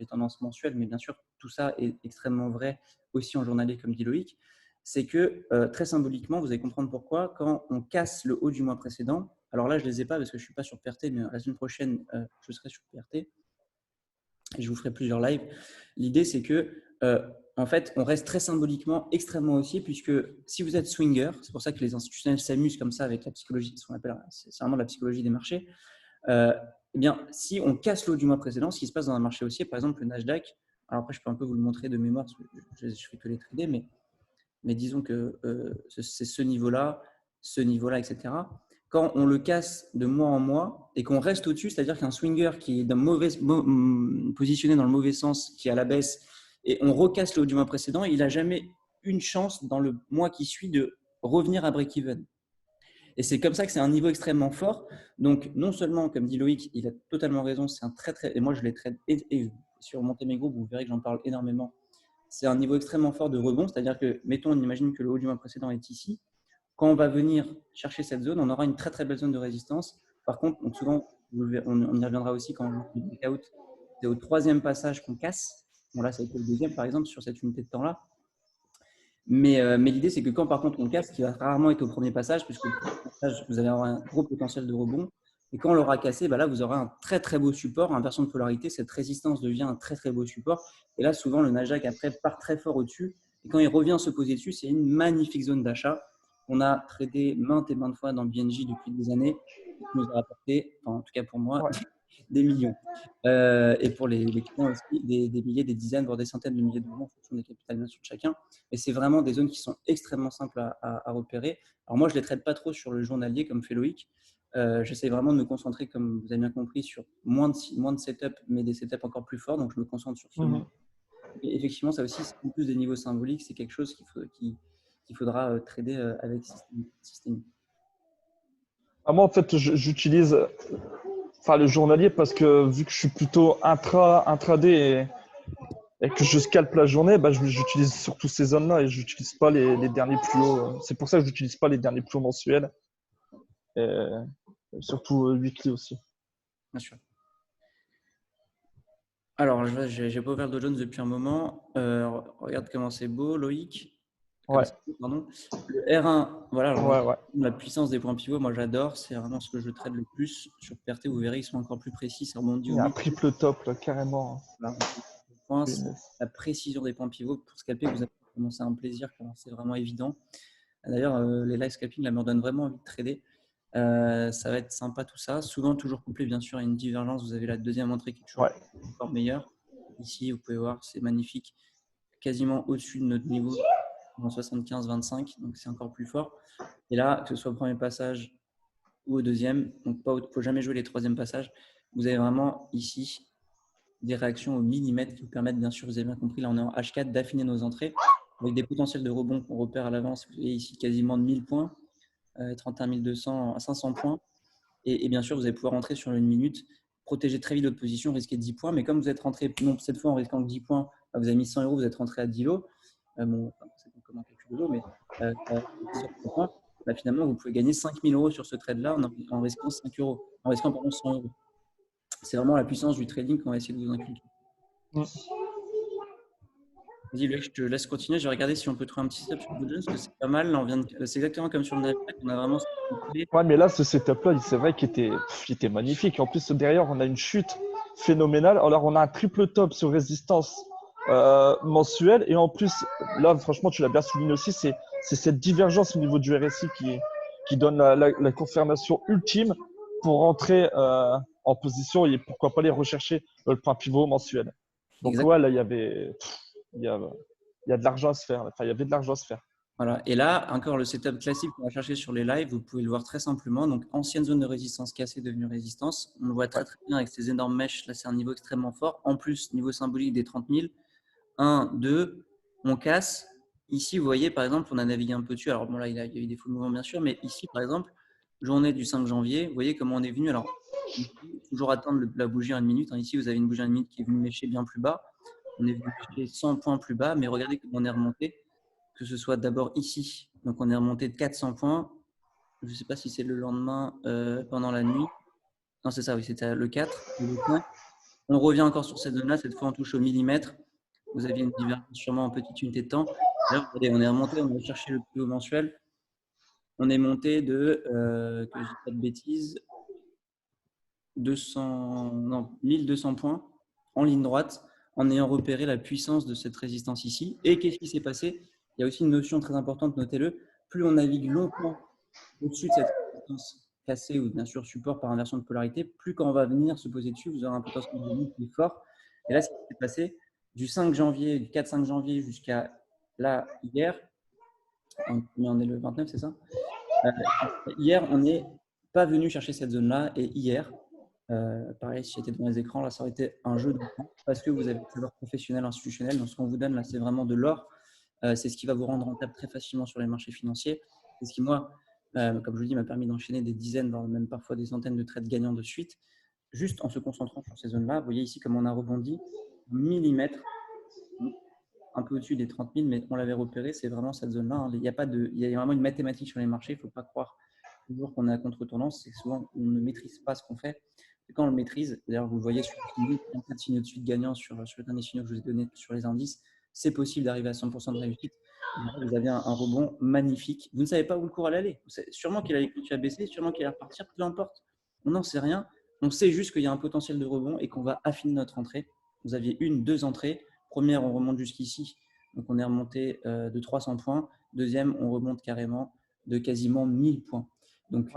tendances mensuelles, mais bien sûr, tout ça est extrêmement vrai aussi en journalier, comme dit Loïc. C'est que très symboliquement, vous allez comprendre pourquoi, quand on casse le haut du mois précédent, alors là, je ne les ai pas parce que je ne suis pas sur PRT, mais la semaine prochaine, je serai sur PRT et je vous ferai plusieurs lives. L'idée, c'est que en fait, on reste très symboliquement extrêmement haussier, puisque si vous êtes swinger, c'est pour ça que les institutionnels s'amusent comme ça avec la psychologie, ce qu'on appelle, c'est vraiment la psychologie des marchés. Eh bien, si on casse le haut du mois précédent, ce qui se passe dans un marché haussier, par exemple le Nasdaq, alors après je peux un peu vous le montrer de mémoire, parce que je ne fais que les trader, mais disons que c'est ce niveau-là, etc. Quand on le casse de mois en mois et qu'on reste au-dessus, c'est-à-dire qu'un swinger qui est positionné dans le mauvais sens, qui est à la baisse, et on recasse le haut du mois précédent, il n'a jamais une chance dans le mois qui suit de revenir à break-even. Et c'est comme ça que c'est un niveau extrêmement fort. Donc, non seulement, comme dit Loïc, il a totalement raison, c'est un très, et moi je les traite, et sur Monténégro, vous verrez que j'en parle énormément. C'est un niveau extrêmement fort de rebond, c'est-à-dire que, mettons, on imagine que le haut du mois précédent est ici. Quand on va venir chercher cette zone, on aura une très belle zone de résistance. Par contre, donc souvent, on y reviendra aussi quand on fait le breakout, c'est au troisième passage qu'on casse. Bon, là, ça a été le deuxième, par exemple, sur cette unité de temps-là. Mais l'idée, c'est que quand, par contre, on casse, ce qui va rarement être au premier passage, puisque au premier passage, vous allez avoir un gros potentiel de rebond. Et quand on l'aura cassé, là, vous aurez un très beau support, inversion de polarité. Cette résistance devient un très beau support. Et là, souvent, le Nasdaq, après, part très fort au-dessus. Et quand il revient se poser dessus, c'est une magnifique zone d'achat. On a tradé maintes et maintes fois dans le BNJ depuis des années, qui nous a rapporté, enfin, en tout cas pour moi, Ouais. des millions. Et pour les clients aussi, des milliers, des dizaines, voire des centaines de milliers d'euros en fonction des capitalisations de chacun. Et c'est vraiment des zones qui sont extrêmement simples à repérer. Alors moi, je ne les traite pas trop sur le journalier comme fait Loïc. J'essaie vraiment de me concentrer, comme vous avez bien compris, sur moins de setup, mais des setups encore plus forts. Donc, je me concentre sur ce niveau. Et effectivement, ça aussi, c'est en plus des niveaux symboliques. C'est quelque chose qu'il faudra trader avec système. Moi, en fait, j'utilise le journalier parce que vu que je suis plutôt intraday et que je scalpe la journée, j'utilise surtout ces zones-là et je n'utilise pas les derniers plus hauts. C'est pour ça que je n'utilise pas les derniers plus hauts mensuels. Et surtout weekly aussi. Bien sûr. Alors, j'ai pas ouvert le Dow Jones depuis un moment. Regarde comment c'est beau, Loïc. Ouais. Pardon. Le R1, voilà, alors, Ouais. la puissance des points pivots, moi j'adore. C'est vraiment ce que je trade le plus. Sur PRT, vous verrez, ils sont encore plus précis. Ça rebondit Il au y a un milieu. triple top, là, carrément. Voilà, la précision des points pivots pour scalper, vous avez commencé un plaisir quand c'est vraiment évident. D'ailleurs, les live scalping là, me donnent vraiment envie de trader. Ça va être sympa tout ça. Souvent, toujours couplé bien sûr à une divergence. Vous avez la deuxième entrée qui est toujours encore meilleure. Ici, vous pouvez voir, c'est magnifique. Quasiment au-dessus de notre niveau en 75-25, donc c'est encore plus fort. Et là, que ce soit au premier passage ou au deuxième, donc il ne faut jamais jouer les troisièmes passages. Vous avez vraiment ici des réactions au millimètre qui vous permettent, bien sûr, vous avez bien compris, là on est en H4, d'affiner nos entrées avec des potentiels de rebond qu'on repère à l'avance. Vous voyez ici quasiment de 1000 points, 31 200 à 500 points. Et bien sûr, vous allez pouvoir rentrer sur une minute, protéger très vite votre position, risquer 10 points. Mais comme vous êtes rentré, non, cette fois en risquant 10 points, vous avez mis 100 euros, vous êtes rentré à 10 lots. C'est comme un calcul de lot, mais finalement, vous pouvez gagner 5000 euros sur ce trade-là en risquant 5 euros, en risquant pardon, 100 euros. C'est vraiment la puissance du trading qu'on va essayer de vous inculquer. Vas-y, Loïc, je te laisse continuer. Je vais regarder si on peut trouver un petit setup sur Dow Jones, parce que c'est pas mal. Là, c'est exactement comme sur le Nasdaq. On a vraiment. Ouais, mais là, ce setup-là, c'est vrai qu'il était magnifique. En plus, derrière, on a une chute phénoménale. Alors, on a un triple top sur résistance mensuelle. Et en plus, là, franchement, tu l'as bien souligné aussi, c'est cette divergence au niveau du RSI qui donne la confirmation ultime pour rentrer en position et pourquoi pas aller rechercher le point pivot mensuel. Donc, ouais, là, il y a de l'argent à se faire. Enfin, il y avait de l'argent à se faire. Voilà. Et là, encore le setup classique qu'on va chercher sur les lives, vous pouvez le voir très simplement. Donc, ancienne zone de résistance cassée devenue résistance. On le voit très, très bien avec ces énormes mèches. Là, c'est un niveau extrêmement fort. En plus, niveau symbolique des 30 000. 1, 2, on casse. Ici, vous voyez, par exemple, on a navigué un peu dessus. Alors, bon, là, il y a eu des faux mouvements, bien sûr. Mais ici, par exemple, journée du 5 janvier, vous voyez comment on est venu. Alors, toujours attendre la bougie en une minute. Ici, vous avez une bougie en une minute qui est venue mêcher bien plus bas. On est venu mêcher 100 points plus bas. Mais regardez comment on est remonté. Que ce soit d'abord ici. Donc, on est remonté de 400 points. Je ne sais pas si c'est le lendemain, pendant la nuit. Non, c'est ça, oui, c'était le 4 ou le 5. On revient encore sur cette zone-là. Cette fois, on touche au millimètre. Vous aviez une divergence sûrement en petite unité de temps. Là, regardez, on est remonté, on a cherché le plus haut mensuel. On est monté de, que je dis pas de bêtises, 1200 points en ligne droite en ayant repéré la puissance de cette résistance ici. Et qu'est-ce qui s'est passé? Il y a aussi une notion très importante, notez-le. Plus on navigue longtemps au-dessus de cette résistance cassée ou bien sûr support par inversion de polarité, plus quand on va venir se poser dessus, vous aurez un potentiel de volume plus fort. Et là, ce qui s'est passé du 5 janvier, du 4-5 janvier jusqu'à là, hier, on est le 29, c'est ça? Hier, on n'est pas venu chercher cette zone-là. Et hier, pareil, si j'étais dans les écrans, là, ça aurait été un jeu de temps parce que vous avez de l'or professionnel, institutionnel. Donc, ce qu'on vous donne là, c'est vraiment de l'or. C'est ce qui va vous rendre rentable très facilement sur les marchés financiers. C'est ce qui, moi, comme je vous dis, m'a permis d'enchaîner des dizaines, voire même parfois des centaines de trades gagnants de suite, juste en se concentrant sur ces zones-là. Vous voyez ici comme on a rebondi millimètres, un peu au-dessus des 30 000, mais on l'avait repéré, c'est vraiment cette zone-là. Il y a vraiment une mathématique sur les marchés. Il ne faut pas croire toujours qu'on est à contre-tendance. C'est souvent on ne maîtrise pas ce qu'on fait. Et quand on le maîtrise, d'ailleurs, vous le voyez sur le signaux de suite gagnants sur le dernier signaux que je vous ai donné sur les indices, c'est possible d'arriver à 100% de réussite. Vous avez un rebond magnifique. Vous ne savez pas où le cours allait aller. Sûrement qu'il allait continuer à baisser, sûrement qu'il allait repartir, peu importe. On n'en sait rien. On sait juste qu'il y a un potentiel de rebond et qu'on va affiner notre entrée. Vous aviez deux entrées. Première, on remonte jusqu'ici. Donc, on est remonté de 300 points. Deuxième, on remonte carrément de quasiment 1000 points. Donc,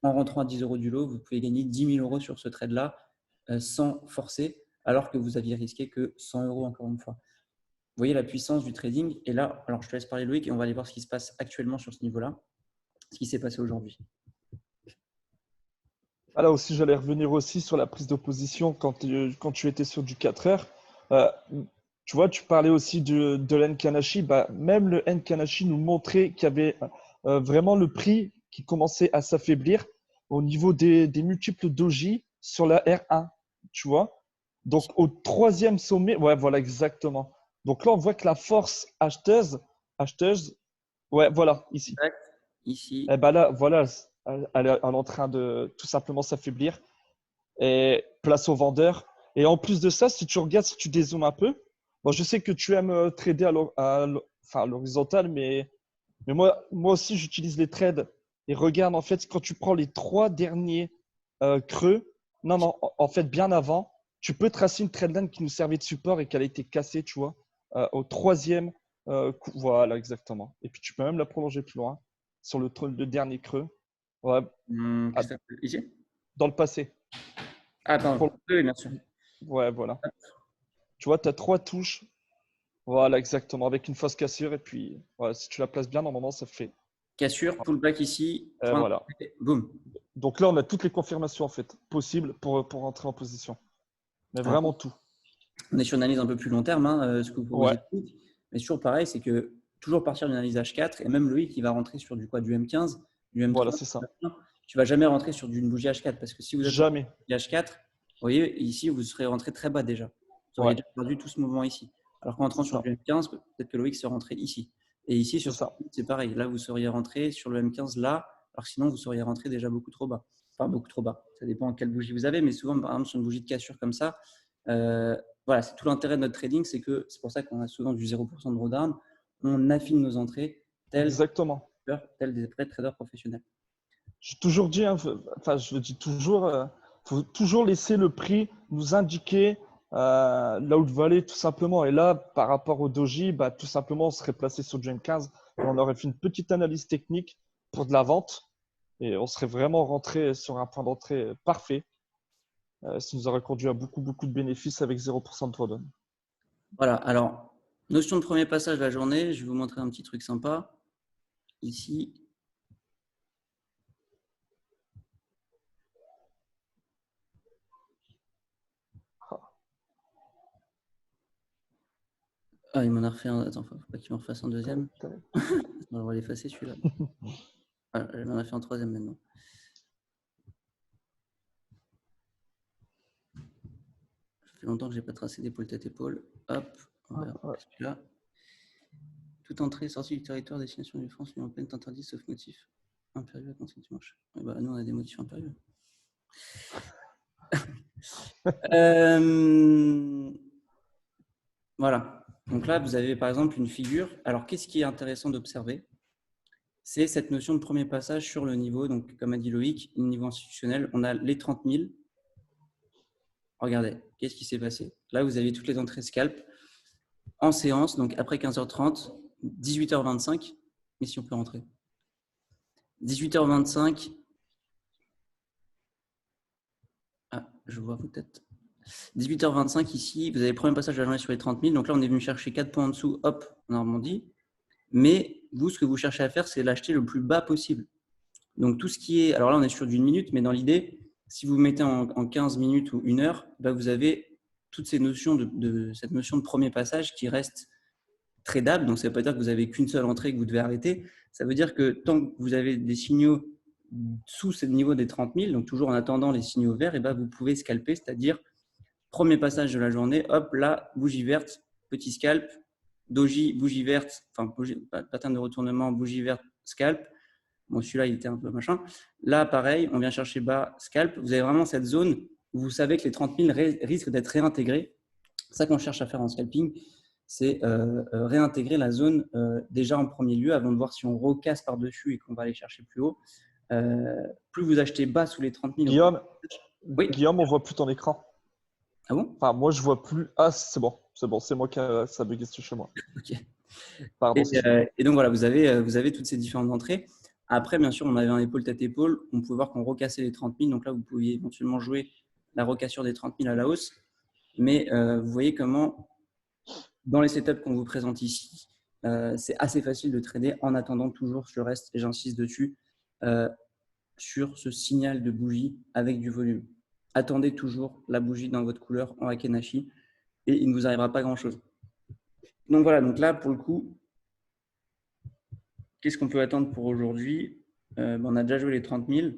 en rentrant à 10 euros du lot, vous pouvez gagner 10 000 euros sur ce trade-là sans forcer, alors que vous aviez risqué que 100 euros encore une fois. Vous voyez la puissance du trading. Et là, alors je te laisse parler Loïc et on va aller voir ce qui se passe actuellement sur ce niveau-là, ce qui s'est passé aujourd'hui. Là aussi, j'allais revenir aussi sur la prise d'opposition quand tu étais sur du 4 heures. Euh, Tu vois, tu parlais aussi de l'Enkanashi. Même le Enkanashi nous montrait qu'il y avait vraiment le prix qui commençait à s'affaiblir au niveau des multiples doji sur la R1. Tu vois? Donc, au troisième sommet, ouais, voilà, exactement. Donc là, on voit que la force acheteuse, ouais, voilà, ici. Ici. Et là, voilà, elle est en train de tout simplement s'affaiblir. Et place aux vendeurs. Et en plus de ça, si tu regardes, si tu dézoomes un peu, bon, je sais que tu aimes trader à l'horizontale, mais moi aussi, j'utilise les trades. Et regarde, en fait, quand tu prends les trois derniers creux, non, en fait, bien avant, tu peux tracer une trade line qui nous servait de support et qui a été cassée, tu vois, au troisième coup. Voilà, exactement. Et puis, tu peux même la prolonger plus loin sur le dernier creux. Ouais, Ici. dans le passé. Ah, pardon. Oui, bien sûr. Ouais, voilà. Tu vois, tu as trois touches. Voilà, exactement. Avec une fausse cassure. Et puis, voilà, si tu la places bien, normalement, ça fait. Cassure, pullback ici. Voilà. Boum. Donc là, on a toutes les confirmations en fait possibles pour entrer en position. Mais Alors, vraiment tout. on est sur une analyse un peu plus long terme, ce que vous proposez. Ouais, Mais toujours pareil, c'est que toujours partir d'une analyse H4 et même Loïc, il va rentrer sur du M15, du voilà, M3. c'est ça. Tu vas jamais rentrer sur d'une bougie H4 parce que si vous êtes Jamais. H4, vous voyez, ici, vous serez rentré très bas déjà. Vous auriez Ouais, déjà perdu tout ce mouvement ici. Alors qu'en entrant c'est sur ça. du M15, peut-être que Loïc serait rentré ici. Et ici, C'est sur ce ça. c'est pareil. Là, vous seriez rentré sur le M15 là, alors que sinon, vous seriez rentré déjà beaucoup trop bas. Enfin, beaucoup trop bas. Ça dépend quelle bougie vous avez, mais souvent, par exemple, sur une bougie de cassure comme ça, voilà, c'est tout l'intérêt de notre trading, c'est que c'est pour ça qu'on a souvent du 0% de drawdown. On affine nos entrées Exactement. tels des vrais traders professionnels. J'ai toujours dit, hein, enfin, je le dis toujours, faut toujours laisser le prix nous indiquer là où va aller, tout simplement. Et là, par rapport au doji, tout simplement, on serait placé sur du M15 et on aurait fait une petite analyse technique pour de la vente et on serait vraiment rentré sur un point d'entrée parfait. Ça nous aurait conduit à beaucoup, beaucoup de bénéfices avec 0% de drawdown. Voilà, alors, notion de premier passage de la journée, je vais vous montrer un petit truc sympa. ici. Ah, il m'en a refait un. Attends, faut pas qu'il m'en refasse un deuxième. On va l'effacer celui-là. Ah, il m'en a fait un troisième maintenant. Ça fait longtemps que je n'ai pas tracé d'épaule tête épaule. Hop, on va celui-là. Toute entrée, sortie du territoire, destination de France, l'Union européenne est interdite sauf motif impérieux à conseil du marché. Et bah, nous, on a des motifs impérieux. Voilà. Donc là, vous avez par exemple une figure. Alors, qu'est-ce qui est intéressant d'observer? C'est cette notion de premier passage sur le niveau. Donc, comme a dit Loïc, le niveau institutionnel, on a les 30 000. Regardez, qu'est-ce qui s'est passé? Là, vous avez toutes les entrées scalp en séance. Donc, après 15h30, 18h25. Mais si on peut rentrer. 18h25. Ah, je vois peut-être. 18h25 ici, vous avez le premier passage de la journée sur les 30 000. Donc là, on est venu chercher 4 points en dessous, hop, on a rebondi. Mais vous, ce que vous cherchez à faire, c'est l'acheter le plus bas possible. Donc tout ce qui est… Alors là, on est sur d'une minute, mais dans l'idée, si vous mettez en 15 minutes ou 1 heure, bah vous avez toutes ces notions cette notion de premier passage qui reste tradable. Donc ça ne veut pas dire que vous n'avez qu'une seule entrée que vous devez arrêter. Ça veut dire que tant que vous avez des signaux sous ce niveau des 30 000, donc toujours en attendant les signaux verts, et bah vous pouvez scalper, c'est-à-dire premier passage de la journée, hop, là, bougie verte, petit scalp, doji, bougie verte, enfin, pattern de retournement, bougie verte, scalp. Bon, celui-là, il était un peu machin. Là, pareil, on vient chercher bas, scalp. Vous avez vraiment cette zone où vous savez que les 30 000 risquent d'être réintégrés. C'est ça qu'on cherche à faire en scalping, c'est réintégrer la zone déjà en premier lieu avant de voir si on recasse par-dessus et qu'on va aller chercher plus haut. Plus vous achetez bas sous les 30 000… Oui. Guillaume, on ne voit plus ton écran. Ah bon? Enfin, moi, je ne vois plus. Ah, c'est bon. C'est moi qui a ça bugué chez moi. Ok. Pardon, et donc, voilà, vous avez toutes ces différentes entrées. Après, bien sûr, on avait un épaule tête épaule. On pouvait voir qu'on recassait les 30 000. Donc là, vous pouviez éventuellement jouer la recassure des 30 000 à la hausse. Mais vous voyez comment, dans les setups qu'on vous présente ici, c'est assez facile de trader en attendant toujours, je reste et j'insiste dessus, sur ce signal de bougie avec du volume. Attendez toujours la bougie dans votre couleur en Akenashi et il ne vous arrivera pas grand-chose. Donc voilà, donc là, pour le coup, qu'est-ce qu'on peut attendre pour aujourd'hui? On a déjà joué les 30 000.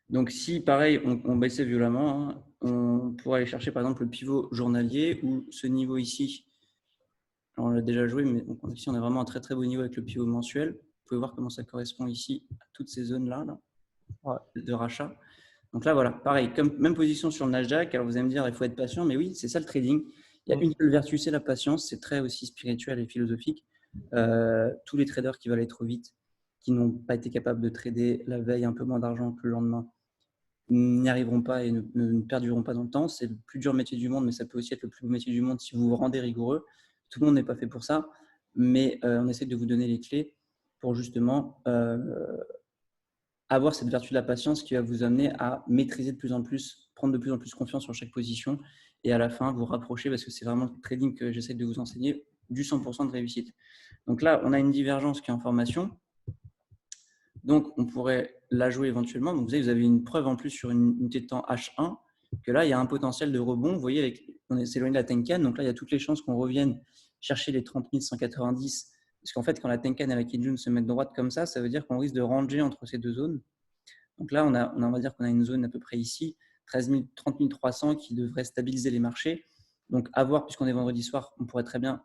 Donc si, pareil, on baissait violemment, hein, on pourrait aller chercher par exemple le pivot journalier ou ce niveau ici. Alors, on l'a déjà joué, mais donc, ici, on a vraiment un très très beau niveau avec le pivot mensuel. Vous pouvez voir comment ça correspond ici à toutes ces zones-là de rachat. Donc là, voilà, pareil, même position sur le Nasdaq. Alors vous allez me dire, il faut être patient, mais oui, c'est ça le trading. Il y a une seule vertu, c'est la patience. C'est très aussi spirituel et philosophique. Tous les traders qui veulent aller trop vite, qui n'ont pas été capables de trader la veille un peu moins d'argent que le lendemain, n'y arriveront pas et ne perdureront pas dans le temps. C'est le plus dur métier du monde, mais ça peut aussi être le plus beau métier du monde si vous vous rendez rigoureux. Tout le monde n'est pas fait pour ça, mais on essaie de vous donner les clés pour justement avoir cette vertu de la patience qui va vous amener à maîtriser de plus en plus, prendre de plus en plus confiance sur chaque position et à la fin vous rapprocher, parce que c'est vraiment le trading que j'essaie de vous enseigner, du 100% de réussite. Donc là, on a une divergence qui est en formation. Donc, on pourrait la jouer éventuellement. Donc, vous avez une preuve en plus sur une unité de temps H1 que là, il y a un potentiel de rebond. Vous voyez, on s'est éloigné de la Tenkan. Donc là, il y a toutes les chances qu'on revienne chercher les 30 190. Parce qu'en fait, quand la Tenkan et la Kijun se mettent droite comme ça veut dire qu'on risque de ranger entre ces deux zones. Donc là, on va dire qu'on a une zone à peu près ici, 30 300 qui devrait stabiliser les marchés. Donc, à voir, puisqu'on est vendredi soir, on pourrait très bien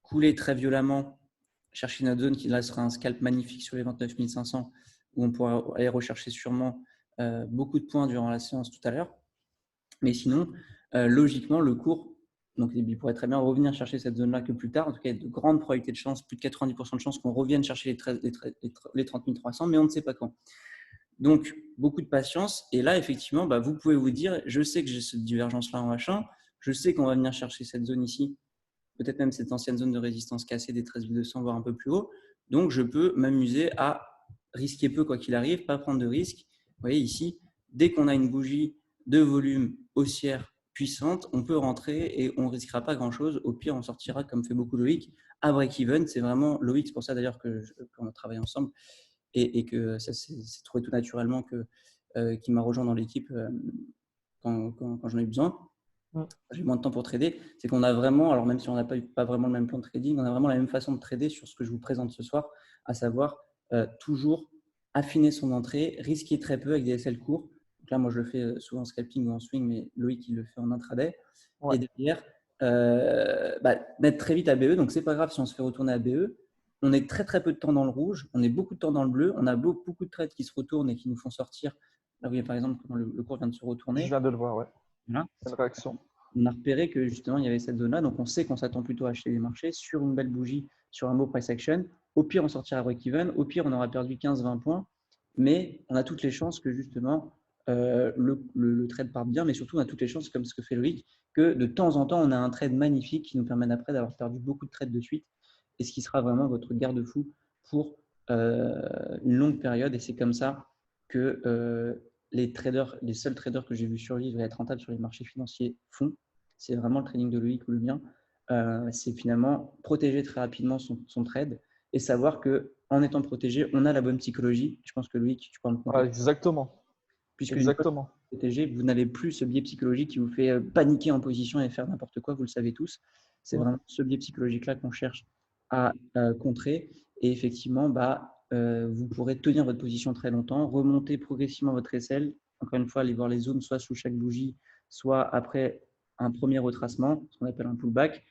couler très violemment, chercher notre zone qui là sera un scalp magnifique sur les 29 500 où on pourra aller rechercher sûrement beaucoup de points durant la séance tout à l'heure. Mais sinon, logiquement, le cours, donc il pourrait très bien revenir chercher cette zone-là que plus tard. En tout cas, il y a de grandes probabilités de chance, plus de 90% de chances qu'on revienne chercher les 30 300, mais on ne sait pas quand. Donc, beaucoup de patience. Et là, effectivement, vous pouvez vous dire, je sais que j'ai cette divergence-là en H1, je sais qu'on va venir chercher cette zone ici, peut-être même cette ancienne zone de résistance cassée des 13 200, voire un peu plus haut. Donc, je peux m'amuser à risquer peu quoi qu'il arrive, pas prendre de risques. Vous voyez ici, dès qu'on a une bougie de volume haussière puissante, on peut rentrer et on ne risquera pas grand-chose. Au pire, on sortira, comme fait beaucoup Loïc, À break-even, c'est vraiment Loïc, c'est pour ça d'ailleurs qu'on a travaillé ensemble et que ça s'est trouvé tout naturellement qu'il m'a rejoint dans l'équipe quand j'en ai eu besoin. Mm. J'ai moins de temps pour trader. C'est qu'on a vraiment, alors même si on n'a pas vraiment le même plan de trading, on a vraiment la même façon de trader sur ce que je vous présente ce soir, à savoir toujours affiner son entrée, risquer très peu avec des SL courts. Donc là, moi, je le fais souvent en scalping ou en swing, mais Loïc, il le fait en intraday. Ouais. Et derrière, mettre très vite à BE. Donc, c'est pas grave si on se fait retourner à BE. On est très, très peu de temps dans le rouge. On est beaucoup de temps dans le bleu. On a beaucoup de trades qui se retournent et qui nous font sortir. Là, vous voyez, par exemple, comment le cours vient de se retourner. Je viens de le voir, ouais. Voilà. Une réaction. On a repéré que justement, il y avait cette zone-là. Donc, on sait qu'on s'attend plutôt à acheter des marchés sur une belle bougie, sur un beau price action. Au pire, on sortira à break-even. Au pire, on aura perdu 15-20 points. Mais on a toutes les chances que justement, le trade parte bien. Mais surtout, on a toutes les chances, comme ce que fait Loïc, que de temps en temps, on a un trade magnifique qui nous permet après d'avoir perdu beaucoup de trades de suite. Et ce qui sera vraiment votre garde-fou pour une longue période. Et c'est comme ça que les seuls traders que j'ai vu survivre et être rentables sur les marchés financiers font. C'est vraiment le trading de Loïc ou le mien. C'est finalement protéger très rapidement son trade et savoir qu'en étant protégé, on a la bonne psychologie. Je pense que Loïc, tu peux me Ouais, comprendre. exactement. Puisque une fois que Exactement. vous êtes protégé, vous n'avez plus ce biais psychologique qui vous fait paniquer en position et faire n'importe quoi, vous le savez tous. C'est Mm. vraiment ce biais psychologique-là qu'on cherche à contrer. Et effectivement, vous pourrez tenir votre position très longtemps, remonter progressivement votre SL. Encore une fois, aller voir les zones soit sous chaque bougie, soit après un premier retracement, ce qu'on appelle un pullback.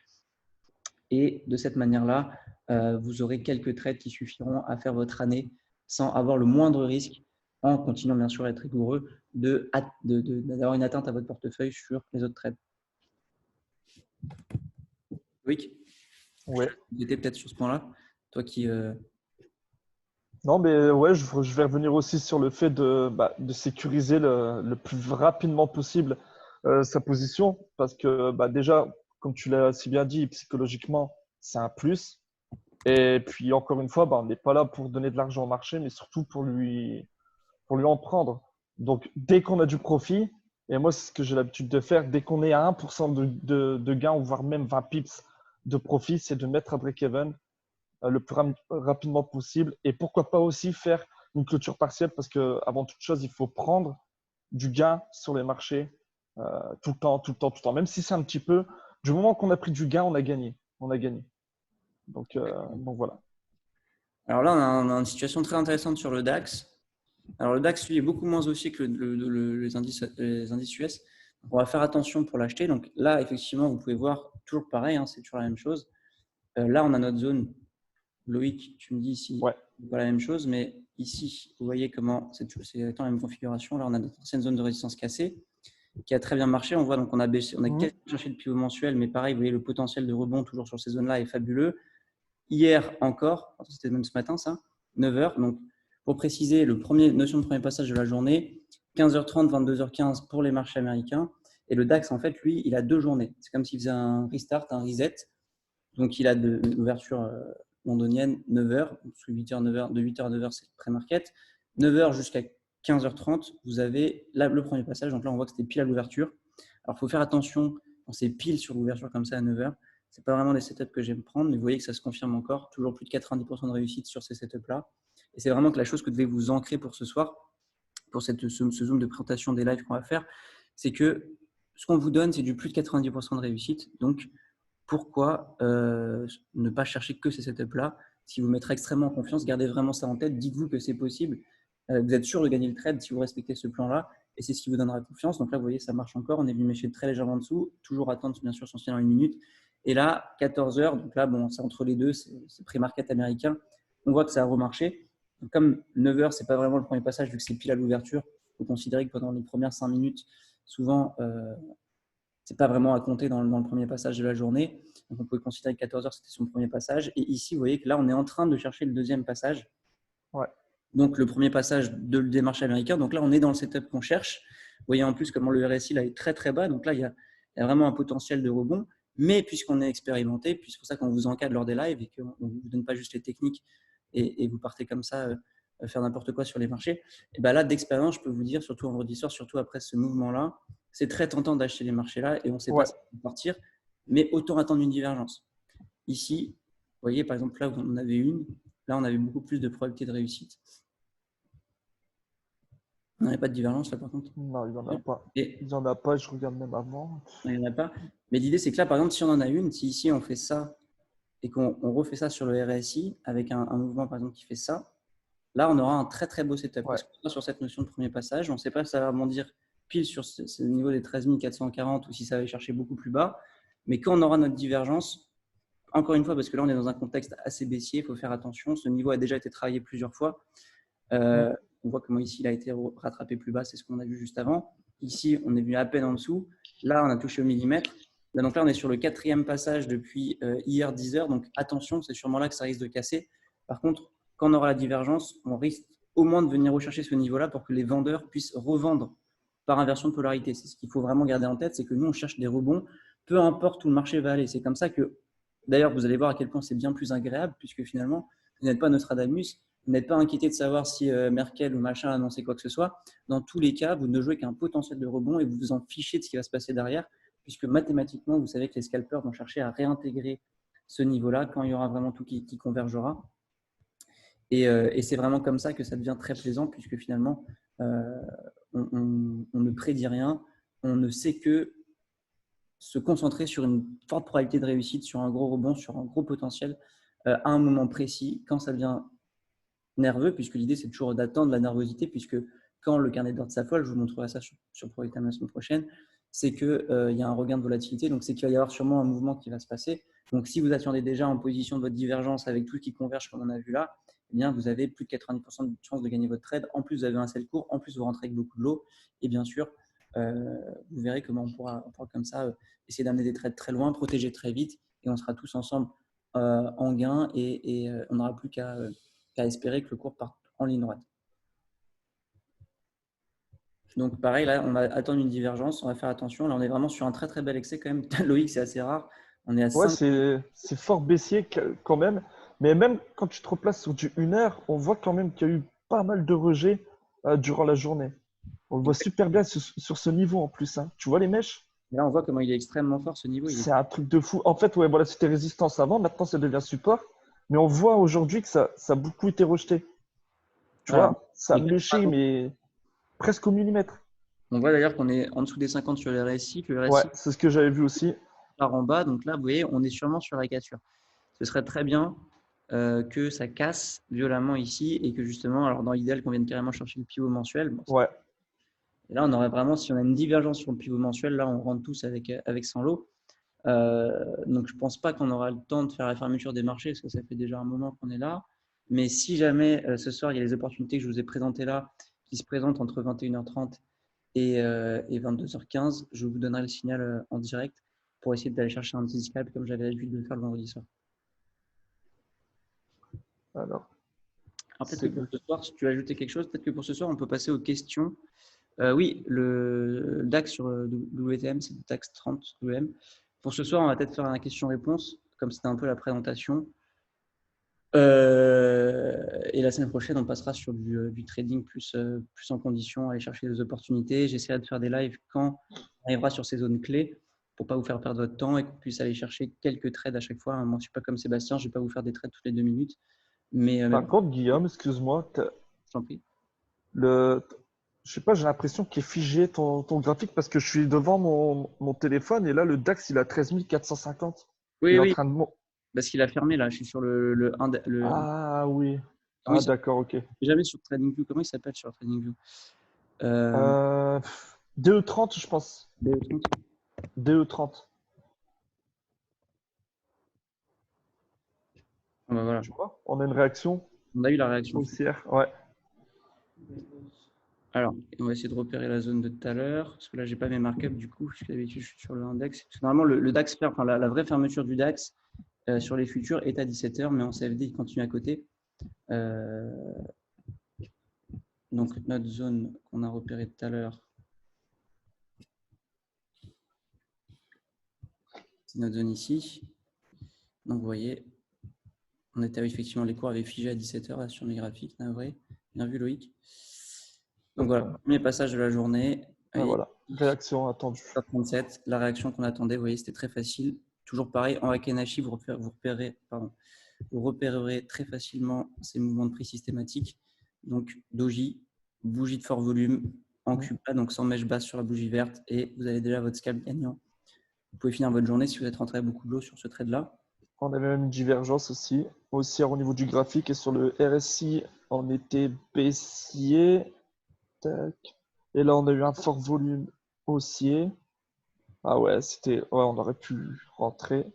Et de cette manière-là, vous aurez quelques trades qui suffiront à faire votre année sans avoir le moindre risque, en continuant bien sûr à être rigoureux, d'avoir une atteinte à votre portefeuille sur les autres trades. Loïc, Ouais. vous étiez peut-être sur ce point-là, toi qui… Non, mais ouais, je vais revenir aussi sur le fait de sécuriser le plus rapidement possible sa position. Parce que déjà, comme tu l'as si bien dit, psychologiquement, c'est un plus. Et puis, encore une fois, on n'est pas là pour donner de l'argent au marché, mais surtout pour lui en prendre. Donc, dès qu'on a du profit, et moi, c'est ce que j'ai l'habitude de faire, dès qu'on est à 1% de gain, ou voire même 20 pips de profit, c'est de mettre à break-even le plus rapidement possible. Et pourquoi pas aussi faire une clôture partielle, parce qu'avant toute chose, il faut prendre du gain sur les marchés tout le temps, tout le temps, tout le temps. Même si c'est un petit peu, du moment qu'on a pris du gain, on a gagné. On a gagné. Donc voilà. Alors là, on a une situation très intéressante sur le DAX. Alors le DAX, lui, est beaucoup moins haussier que les indices US. Donc, on va faire attention pour l'acheter. Donc là, effectivement, vous pouvez voir, toujours pareil, c'est toujours la même chose. Là, on a notre zone. Loïc, tu me dis si Ouais. c'est pas la même chose, mais ici, vous voyez comment c'est exactement la même configuration. Là, on a notre ancienne zone de résistance cassée qui a très bien marché. On voit donc on a quasiment cherché le pivot mensuel, mais pareil, vous voyez le potentiel de rebond toujours sur ces zones-là est fabuleux. Hier encore, c'était même ce matin ça, 9h. Donc pour préciser, notion de premier passage de la journée, 15h30, 22h15 pour les marchés américains. Et le DAX, en fait, lui, il a 2 journées. C'est comme s'il faisait un restart, un reset. Donc il a une ouverture londonienne 9h, de 8h, 9h, de 8h à 9h, c'est le pré-market. 9h jusqu'à 15h30, vous avez là, le premier passage. Donc là, on voit que c'était pile à l'ouverture. Alors, il faut faire attention quand c'est pile sur l'ouverture comme ça à 9h. Ce n'est pas vraiment des setups que j'aime prendre, mais vous voyez que ça se confirme encore. Toujours plus de 90% de réussite sur ces setups-là. Et c'est vraiment que la chose que vous devez vous ancrer pour ce soir, pour ce zoom de présentation des lives qu'on va faire, c'est que ce qu'on vous donne, c'est du plus de 90% de réussite. Donc, pourquoi ne pas chercher que ces setups-là? Si vous mettrez extrêmement en confiance, gardez vraiment ça en tête. Dites-vous que c'est possible. Vous êtes sûr de gagner le trade si vous respectez ce plan-là. Et c'est ce qui vous donnera confiance. Donc là, vous voyez, ça marche encore. On est venu mêcher très légèrement en dessous. Toujours attendre, bien sûr, son signal en 1 minute. Et là, 14h. Donc là, bon, c'est entre les deux. C'est pré-market américain. On voit que ça a remarché. Donc, comme 9h, ce n'est pas vraiment le premier passage vu que c'est pile à l'ouverture. Il faut considérer que pendant les premières 5 minutes, souvent, ce n'est pas vraiment à compter dans le premier passage de la journée. Donc, on peut considérer que 14h, c'était son premier passage. Et ici, vous voyez que là, on est en train de chercher le deuxième passage. Ouais. Donc, le premier passage des marchés américains. Donc là, on est dans le setup qu'on cherche. Vous voyez en plus comment le RSI là, est très, très bas. Donc là, il y a vraiment un potentiel de rebond. Mais puisqu'on est expérimenté, puis c'est pour ça qu'on vous encadre lors des lives et qu'on ne vous donne pas juste les techniques et vous partez comme ça faire n'importe quoi sur les marchés. Et bien là, d'expérience, je peux vous dire, surtout vendredi soir, surtout après ce mouvement-là, c'est très tentant d'acheter les marchés là et on ne sait pas si ça va partir, mais autant attendre une divergence. Ici, vous voyez, par exemple, là, on avait une. Là, on avait beaucoup plus de probabilité de réussite. On n'avait pas de divergence, là, par contre. Non, il n'y en a pas. Et Il n'y en a pas, je regarde même avant. il n'y en a pas. Mais l'idée, c'est que là, par exemple, si on en a une, si ici, on fait ça et qu'on refait ça sur le RSI avec un mouvement, par exemple, qui fait ça, là, on aura un très, très beau setup. Ouais. Parce qu'on sera sur cette notion de premier passage. On ne sait pas si ça va rebondir pile sur ce niveau des 13 440 ou si ça va aller chercher beaucoup plus bas. Mais quand on aura notre divergence, encore une fois, parce que là, on est dans un contexte assez baissier, il faut faire attention. Ce niveau a déjà été travaillé plusieurs fois. On voit comment ici, il a été rattrapé plus bas. C'est ce qu'on a vu juste avant. Ici, on est venu à peine en dessous. Là, on a touché au millimètre. Là, donc là, on est sur le 4e passage depuis hier 10 heures. Donc, attention, c'est sûrement là que ça risque de casser. Par contre, quand on aura la divergence, on risque au moins de venir rechercher ce niveau-là pour que les vendeurs puissent revendre par inversion de polarité. C'est ce qu'il faut vraiment garder en tête, c'est que nous, on cherche des rebonds, peu importe où le marché va aller. C'est comme ça que, d'ailleurs, vous allez voir à quel point c'est bien plus agréable, puisque finalement, vous n'êtes pas Nostradamus, vous n'êtes pas inquiété de savoir si Merkel ou machin a annoncé quoi que ce soit. Dans tous les cas, vous ne jouez qu'un potentiel de rebond et vous vous en fichez de ce qui va se passer derrière, puisque mathématiquement, vous savez que les scalpers vont chercher à réintégrer ce niveau-là quand il y aura vraiment tout qui convergera. Et c'est vraiment comme ça que ça devient très plaisant, puisque finalement, on ne prédit rien, on ne sait que se concentrer sur une forte probabilité de réussite, sur un gros rebond, sur un gros potentiel, à un moment précis, quand ça devient nerveux, puisque l'idée, c'est toujours d'attendre la nervosité, puisque quand le carnet d'ordre s'affole, je vous montrerai ça sur ProEtam la semaine prochaine, c'est qu'il y a un regain de volatilité, donc c'est qu'il va y avoir sûrement un mouvement qui va se passer. Donc, si vous attendez déjà en position de votre divergence avec tout ce qui converge, comme on a vu là, eh bien, vous avez plus de 90% de chances de gagner votre trade. En plus, vous avez un sell court, en plus, vous rentrez avec beaucoup de lot. Et bien sûr, vous verrez comment on pourra comme ça essayer d'amener des trades très loin, protéger très vite, et on sera tous ensemble en gain, et on n'aura plus qu'à espérer que le cours parte en ligne droite. Donc pareil, là, on va attendre une divergence, on va faire attention. Là, on est vraiment sur un très très bel excès quand même. Loïc, c'est assez rare. On est à Ouais, 5. c'est fort baissier quand même. Mais même quand tu te replaces sur du 1 heure, on voit quand même qu'il y a eu pas mal de rejets durant la journée. On le voit super bien sur ce niveau en plus, hein. Tu vois les mèches? Là, on voit comment il est extrêmement fort ce niveau. C'est un truc de fou. En fait, ouais, voilà, c'était résistance avant, maintenant ça devient support. Mais on voit aujourd'hui que ça a beaucoup été rejeté. Tu Voilà. vois, ça a méché, mais presque au millimètre. On voit d'ailleurs qu'on est en dessous des 50 sur le RSI, que le Ouais, RSI c'est ce que j'avais vu aussi. part en bas. Donc là, vous voyez, on est sûrement sur la cassure. Ce serait très bien que ça casse violemment ici et que justement, alors dans l'idéal, qu'on vienne carrément chercher le pivot mensuel. Bon, Ouais. et là, on aurait vraiment, si on a une divergence sur le pivot mensuel, là, on rentre tous avec 100 lots. Donc, je ne pense pas qu'on aura le temps de faire la fermeture des marchés parce que ça fait déjà un moment qu'on est là. Mais si jamais ce soir, il y a les opportunités que je vous ai présentées là qui se présentent entre 21h30 et 22h15, je vous donnerai le signal en direct pour essayer d'aller chercher un petit scalp comme j'avais l'habitude de le faire le vendredi soir. Alors, Peut-être que pour ce soir, si tu veux ajouter quelque chose, peut-être que pour ce soir, on peut passer aux questions. Oui, le DAX sur WTM, c'est le DAX 30 WM. Pour ce soir, on va peut-être faire une question-réponse, comme c'était un peu la présentation. Et la semaine prochaine, on passera sur du trading plus en condition, aller chercher des opportunités. J'essaierai de faire des lives quand on arrivera sur ces zones clés pour ne pas vous faire perdre votre temps et qu'on puisse aller chercher quelques trades à chaque fois. Moi, je ne suis pas comme Sébastien, je ne vais pas vous faire des trades toutes les 2 minutes. par contre, Guillaume, excuse-moi, j'en prie. je sais pas, j'ai l'impression qu'il est figé ton graphique parce que je suis devant mon téléphone et là, le DAX, il a 13 450. Il Oui, est en oui, train de parce qu'il a fermé là. Je suis sur le Ah oui. comment Ah il s'appelle? d'accord, ok. Jamais sur TradingView. Comment il s'appelle sur TradingView? Euh, DE30, je pense. BE30. DE30. Ah bah voilà. Tu vois, on a une réaction On a eu la réaction. haussière. Ouais. Alors, on va essayer de repérer la zone de tout à l'heure, parce que là, je n'ai pas mes markups du coup, puisque d'habitude, je suis sur l'index. Normalement, le DAX ferme, enfin, la vraie fermeture du DAX sur les futurs est à 17h, mais en CFD, il continue à côté. Donc, notre zone qu'on a repérée tout à l'heure, c'est notre zone ici. Donc, vous voyez, on était effectivement, les cours avaient figé à 17h là, sur mes graphiques, navré. Bien vu, Loïc. Donc, voilà, premier passage de la journée. Ah, voilà, réaction attendue. 37, la réaction qu'on attendait, vous voyez, c'était très facile. Toujours pareil, en Akenashi, vous repérez, pardon, vous repérerez très facilement ces mouvements de prix systématiques. Donc, doji, bougie de fort volume, en Cuba, donc sans mèche basse sur la bougie verte, et vous avez déjà votre scalp gagnant. Vous pouvez finir votre journée si vous êtes rentré beaucoup de l'eau sur ce trade-là. On avait même une divergence aussi, haussière au niveau du graphique, et sur le RSI, on était baissier. Tac. Et là, on a eu un fort volume haussier. Ah ouais, on aurait pu rentrer.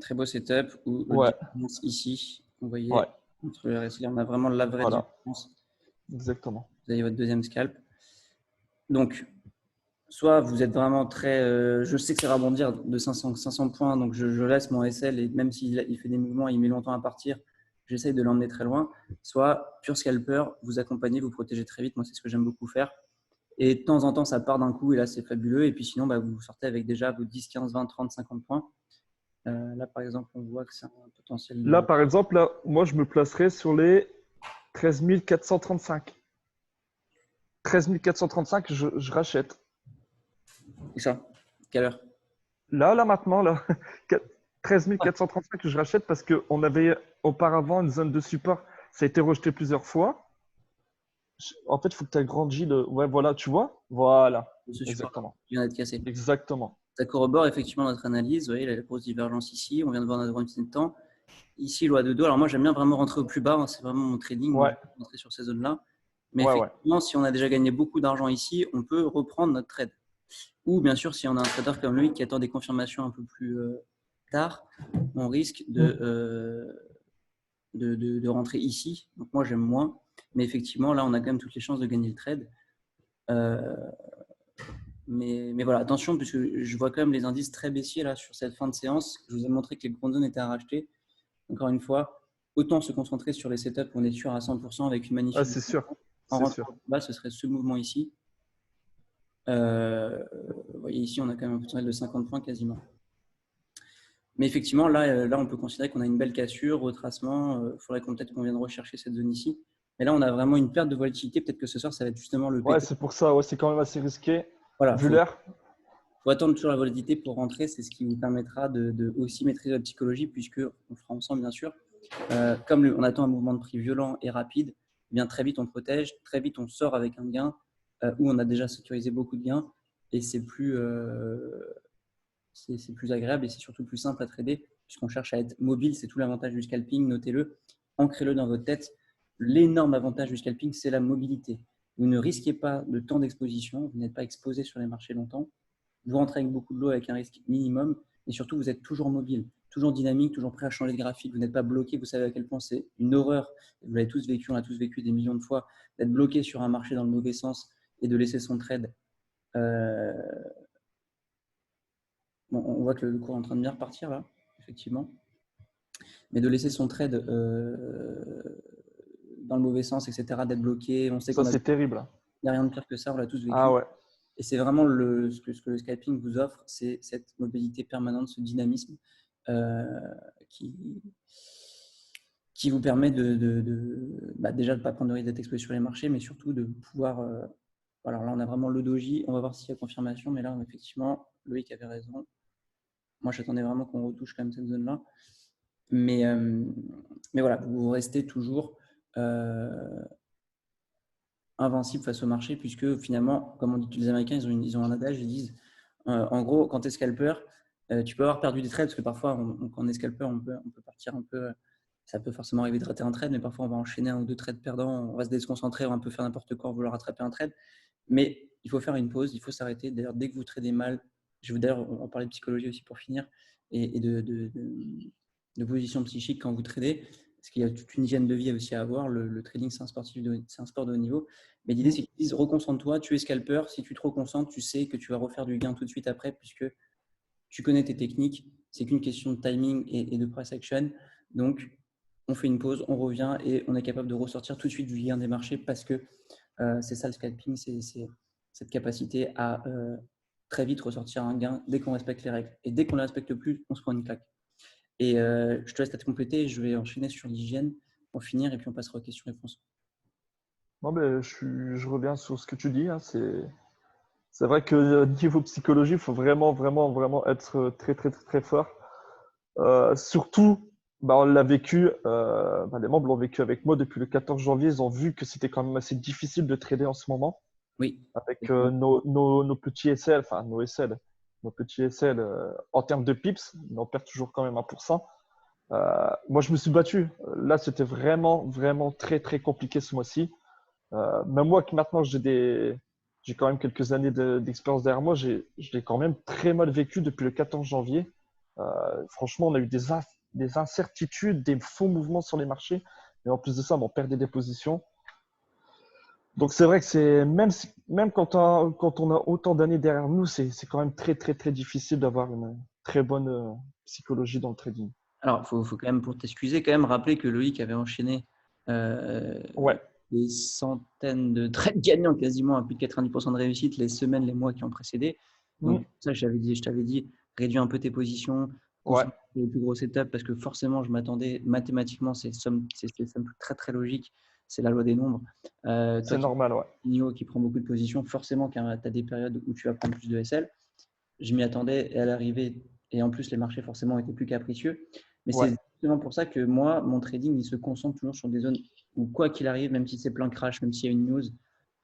Très beau setup où le Ouais, différence ici, vous voyez, ouais, entre le RSI, on a vraiment la vraie voilà, différence. exactement. Vous avez votre deuxième scalp. Donc, soit vous êtes vraiment très. Je sais que c'est rebondir de 500 points, donc je laisse mon SL et même s'il fait des mouvements, il met longtemps à partir, j'essaye de l'emmener très loin. Soit pur scalper, vous accompagnez, vous protégez très vite. Moi, c'est ce que j'aime beaucoup faire. Et de temps en temps, ça part d'un coup et là, c'est fabuleux. Et puis sinon, vous sortez avec déjà vos 10, 15, 20, 30, 50 points. Là, par exemple, on voit que c'est un potentiel Là, de. par exemple, là, moi, je me placerais sur les 13 435. 13 435, je rachète. C'est ça. Quelle heure? Là, maintenant, là, 13 435, je rachète parce qu'on avait auparavant une zone de support. Ça a été rejeté plusieurs fois. En fait, il faut que tu agrandis le. Ouais, voilà, tu vois? Voilà, Ce support exactement. vient d'être cassé. Exactement. Ça corrobore effectivement notre analyse. Vous voyez, la grosse divergence ici. On vient de voir notre quantité de temps. Ici, loi de dos. Alors, moi, j'aime bien vraiment rentrer au plus bas. C'est vraiment mon trading. Donc, Ouais, je vais rentrer sur ces zones-là. Mais ouais, ouais. effectivement, si on a déjà gagné beaucoup d'argent ici, on peut reprendre notre trade. Ou bien sûr, si on a un trader comme lui qui attend des confirmations un peu plus tard, on risque de rentrer ici. Donc, moi, j'aime moins. Mais effectivement, là, on a quand même toutes les chances de gagner le trade. Mais voilà, attention, puisque je vois quand même les indices très baissiers là sur cette fin de séance. Je vous ai montré que les grandes zones étaient à racheter. Encore une fois, autant se concentrer sur les setups où on est sûr à 100% avec une Ah, magnifique. c'est sûr. En C'est rentrant sûr. bas, ce serait ce mouvement ici. Vous voyez ici, on a quand même un potentiel de 50 points quasiment. Mais effectivement, là on peut considérer qu'on a une belle cassure, retracement. Il faudrait peut-être qu'on vienne rechercher cette zone ici. Mais là, on a vraiment une perte de volatilité. Peut-être que ce soir, ça va être justement le Ouais, PT. c'est pour ça. Ouais, c'est quand même assez risqué. Voilà, Vu l'heure. faut attendre toujours la volatilité pour rentrer. C'est ce qui vous permettra de aussi maîtriser la psychologie, puisque on fera ensemble, bien sûr. Comme on attend un mouvement de prix violent et rapide, eh bien très vite on protège, très vite on sort avec un gain où on a déjà sécurisé beaucoup de gains et c'est plus agréable et c'est surtout plus simple à trader puisqu'on cherche à être mobile. C'est tout l'avantage du scalping, notez-le, ancrez-le dans votre tête. L'énorme avantage du scalping, c'est la mobilité. Vous ne risquez pas de temps d'exposition, vous n'êtes pas exposé sur les marchés longtemps, vous rentrez avec beaucoup de l'eau avec un risque minimum et surtout vous êtes toujours mobile, toujours dynamique, toujours prêt à changer de graphique, vous n'êtes pas bloqué, vous savez à quel point c'est une horreur, vous l'avez tous vécu, on l'a tous vécu des millions de fois, d'être bloqué sur un marché dans le mauvais sens et de laisser son trade. Bon, on voit que le cours est en train de bien repartir là, effectivement, mais de laisser son trade dans le mauvais sens, etc., d'être bloqué, on sait Ça, qu'on a, c'est terrible. il n'y a rien de pire que ça, on l'a tous Ah vécu. ouais. Et c'est vraiment ce que le scalping vous offre, c'est cette mobilité permanente, ce dynamisme qui, qui vous permet déjà de ne pas prendre de risque d'être exposé sur les marchés, mais surtout de pouvoir. Alors là, on a vraiment le doji. On va voir s'il y a confirmation, mais là, effectivement, Loïc avait raison. Moi, j'attendais vraiment qu'on retouche quand même cette zone-là. Mais voilà, vous restez toujours invincible face au marché, puisque finalement, comme on dit les Américains, ils ont un adage, ils disent en gros, quand tu es scalper, tu peux avoir perdu des trades, parce que parfois, quand on est scalper, on peut partir un peu. Ça peut forcément arriver de rater un trade, mais parfois, on va enchaîner un ou deux trades perdants, on va se déconcentrer, on va un peu faire n'importe quoi, vouloir rattraper un trade. Mais il faut faire une pause, il faut s'arrêter. D'ailleurs, dès que vous tradez mal, je vais d'ailleurs en parler de psychologie aussi pour finir, et de position psychique quand vous tradez, parce qu'il y a toute une hygiène de vie aussi à avoir. Le trading, c'est un sport de haut niveau. Mais l'idée, c'est qu'ils disent reconcentre-toi, tu es scalper. Si tu te reconcentres, tu sais que tu vas refaire du gain tout de suite après, puisque tu connais tes techniques. C'est qu'une question de timing et de price action. Donc, on fait une pause, on revient et on est capable de ressortir tout de suite du gain des marchés parce que c'est ça le scalping, c'est cette capacité à très vite ressortir un gain dès qu'on respecte les règles. Et dès qu'on ne les respecte plus, on se prend une claque. Et je te laisse peut-être compléter. Je vais enchaîner sur l'hygiène pour finir et puis on passera aux questions-réponses. Non, mais je reviens sur ce que tu dis. Hein. C'est vrai que niveau psychologie, il faut vraiment, vraiment, vraiment être très, très, très, très fort. Surtout Bah, on l'a vécu, les membres l'ont vécu avec moi depuis le 14 janvier. Ils ont vu que c'était quand même assez difficile de trader en ce moment Oui. avec nos petits SL, enfin nos SL, nos petits SL en termes de pips, mais on perd toujours quand même 1%. Moi, je me suis battu. Là, c'était vraiment, vraiment très, très compliqué ce mois-ci. Même moi, qui maintenant j'ai quand même quelques années d'expérience derrière moi, je l'ai quand même très mal vécu depuis le 14 janvier. Franchement, on a eu des incertitudes, des faux mouvements sur les marchés. Et en plus de ça, on perdait des positions. Donc c'est vrai que même quand on a autant d'années derrière nous, c'est quand même très, très, très difficile d'avoir une très bonne psychologie dans le trading. Alors, faut quand même, pour t'excuser, quand même rappeler que Loïc avait enchaîné Ouais. des centaines de trades gagnants, quasiment à plus de 90% de réussite les semaines, les mois qui ont précédé. Mm. Donc, ça, je t'avais dit, réduis un peu tes positions, Ouais. concentre sur les plus grosses étapes, parce que forcément, je m'attendais, mathématiquement, c'est très, très logique. C'est la loi des nombres. Toi C'est normal, ouais. qui prend beaucoup de positions, forcément, tu as des périodes où tu vas prendre plus de SL. Je m'y attendais et à l'arrivée, et en plus, les marchés, forcément, étaient plus capricieux. Mais Ouais. c'est justement pour ça que moi, mon trading, il se concentre toujours sur des zones où, quoi qu'il arrive, même si c'est plein crash, même s'il y a une news,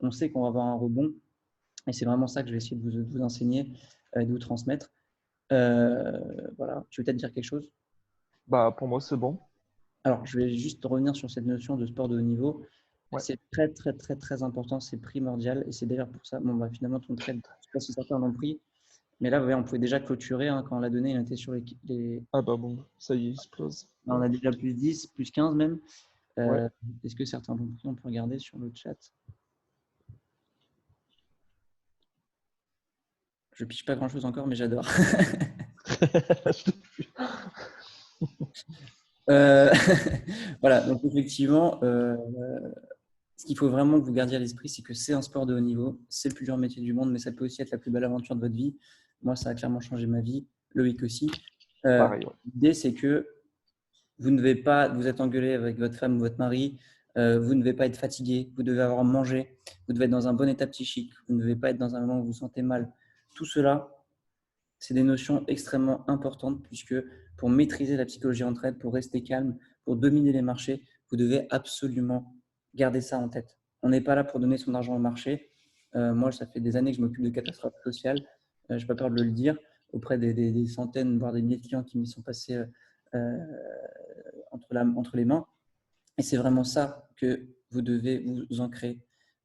on sait qu'on va avoir un rebond. Et c'est vraiment ça que je vais essayer de vous enseigner, de vous transmettre. Voilà. Tu veux peut-être dire quelque chose? Bah, pour moi, c'est bon. Alors, je vais juste revenir sur cette notion de sport de haut niveau. Ouais. C'est très, très, très, très important. C'est primordial. Et c'est d'ailleurs pour ça, bon, bah, finalement, ton trade, je ne sais pas si certains l'ont pris, mais là, vous voyez, on pouvait déjà clôturer hein, quand on l'a donné. Il était sur Ah bah bon, ça y est, il explose. on a déjà plus 10, plus 15 même. Ouais. Est-ce que certains l'ont pris? On peut regarder sur le chat. Je piche pas grand-chose encore, mais j'adore. Euh, voilà, donc effectivement, ce qu'il faut vraiment que vous gardiez à l'esprit, c'est que c'est un sport de haut niveau, c'est le plus dur métier du monde, mais ça peut aussi être la plus belle aventure de votre vie. Moi, ça a clairement changé ma vie, Loïc aussi. Pareil, ouais. L'idée, c'est que vous ne devez pas vous être engueulé avec votre femme ou votre mari, vous ne devez pas être fatigué, vous devez avoir mangé, vous devez être dans un bon état psychique, vous ne devez pas être dans un moment où vous vous sentez mal. Tout cela, c'est des notions extrêmement importantes puisque pour maîtriser la psychologie en trade, pour rester calme, pour dominer les marchés, vous devez absolument garder ça en tête. On n'est pas là pour donner son argent au marché. Moi, ça fait des années que je m'occupe de catastrophes sociales. Je n'ai pas peur de le dire auprès des centaines, voire des milliers de clients qui m'y sont passés entre les mains. Et c'est vraiment ça que vous devez vous ancrer.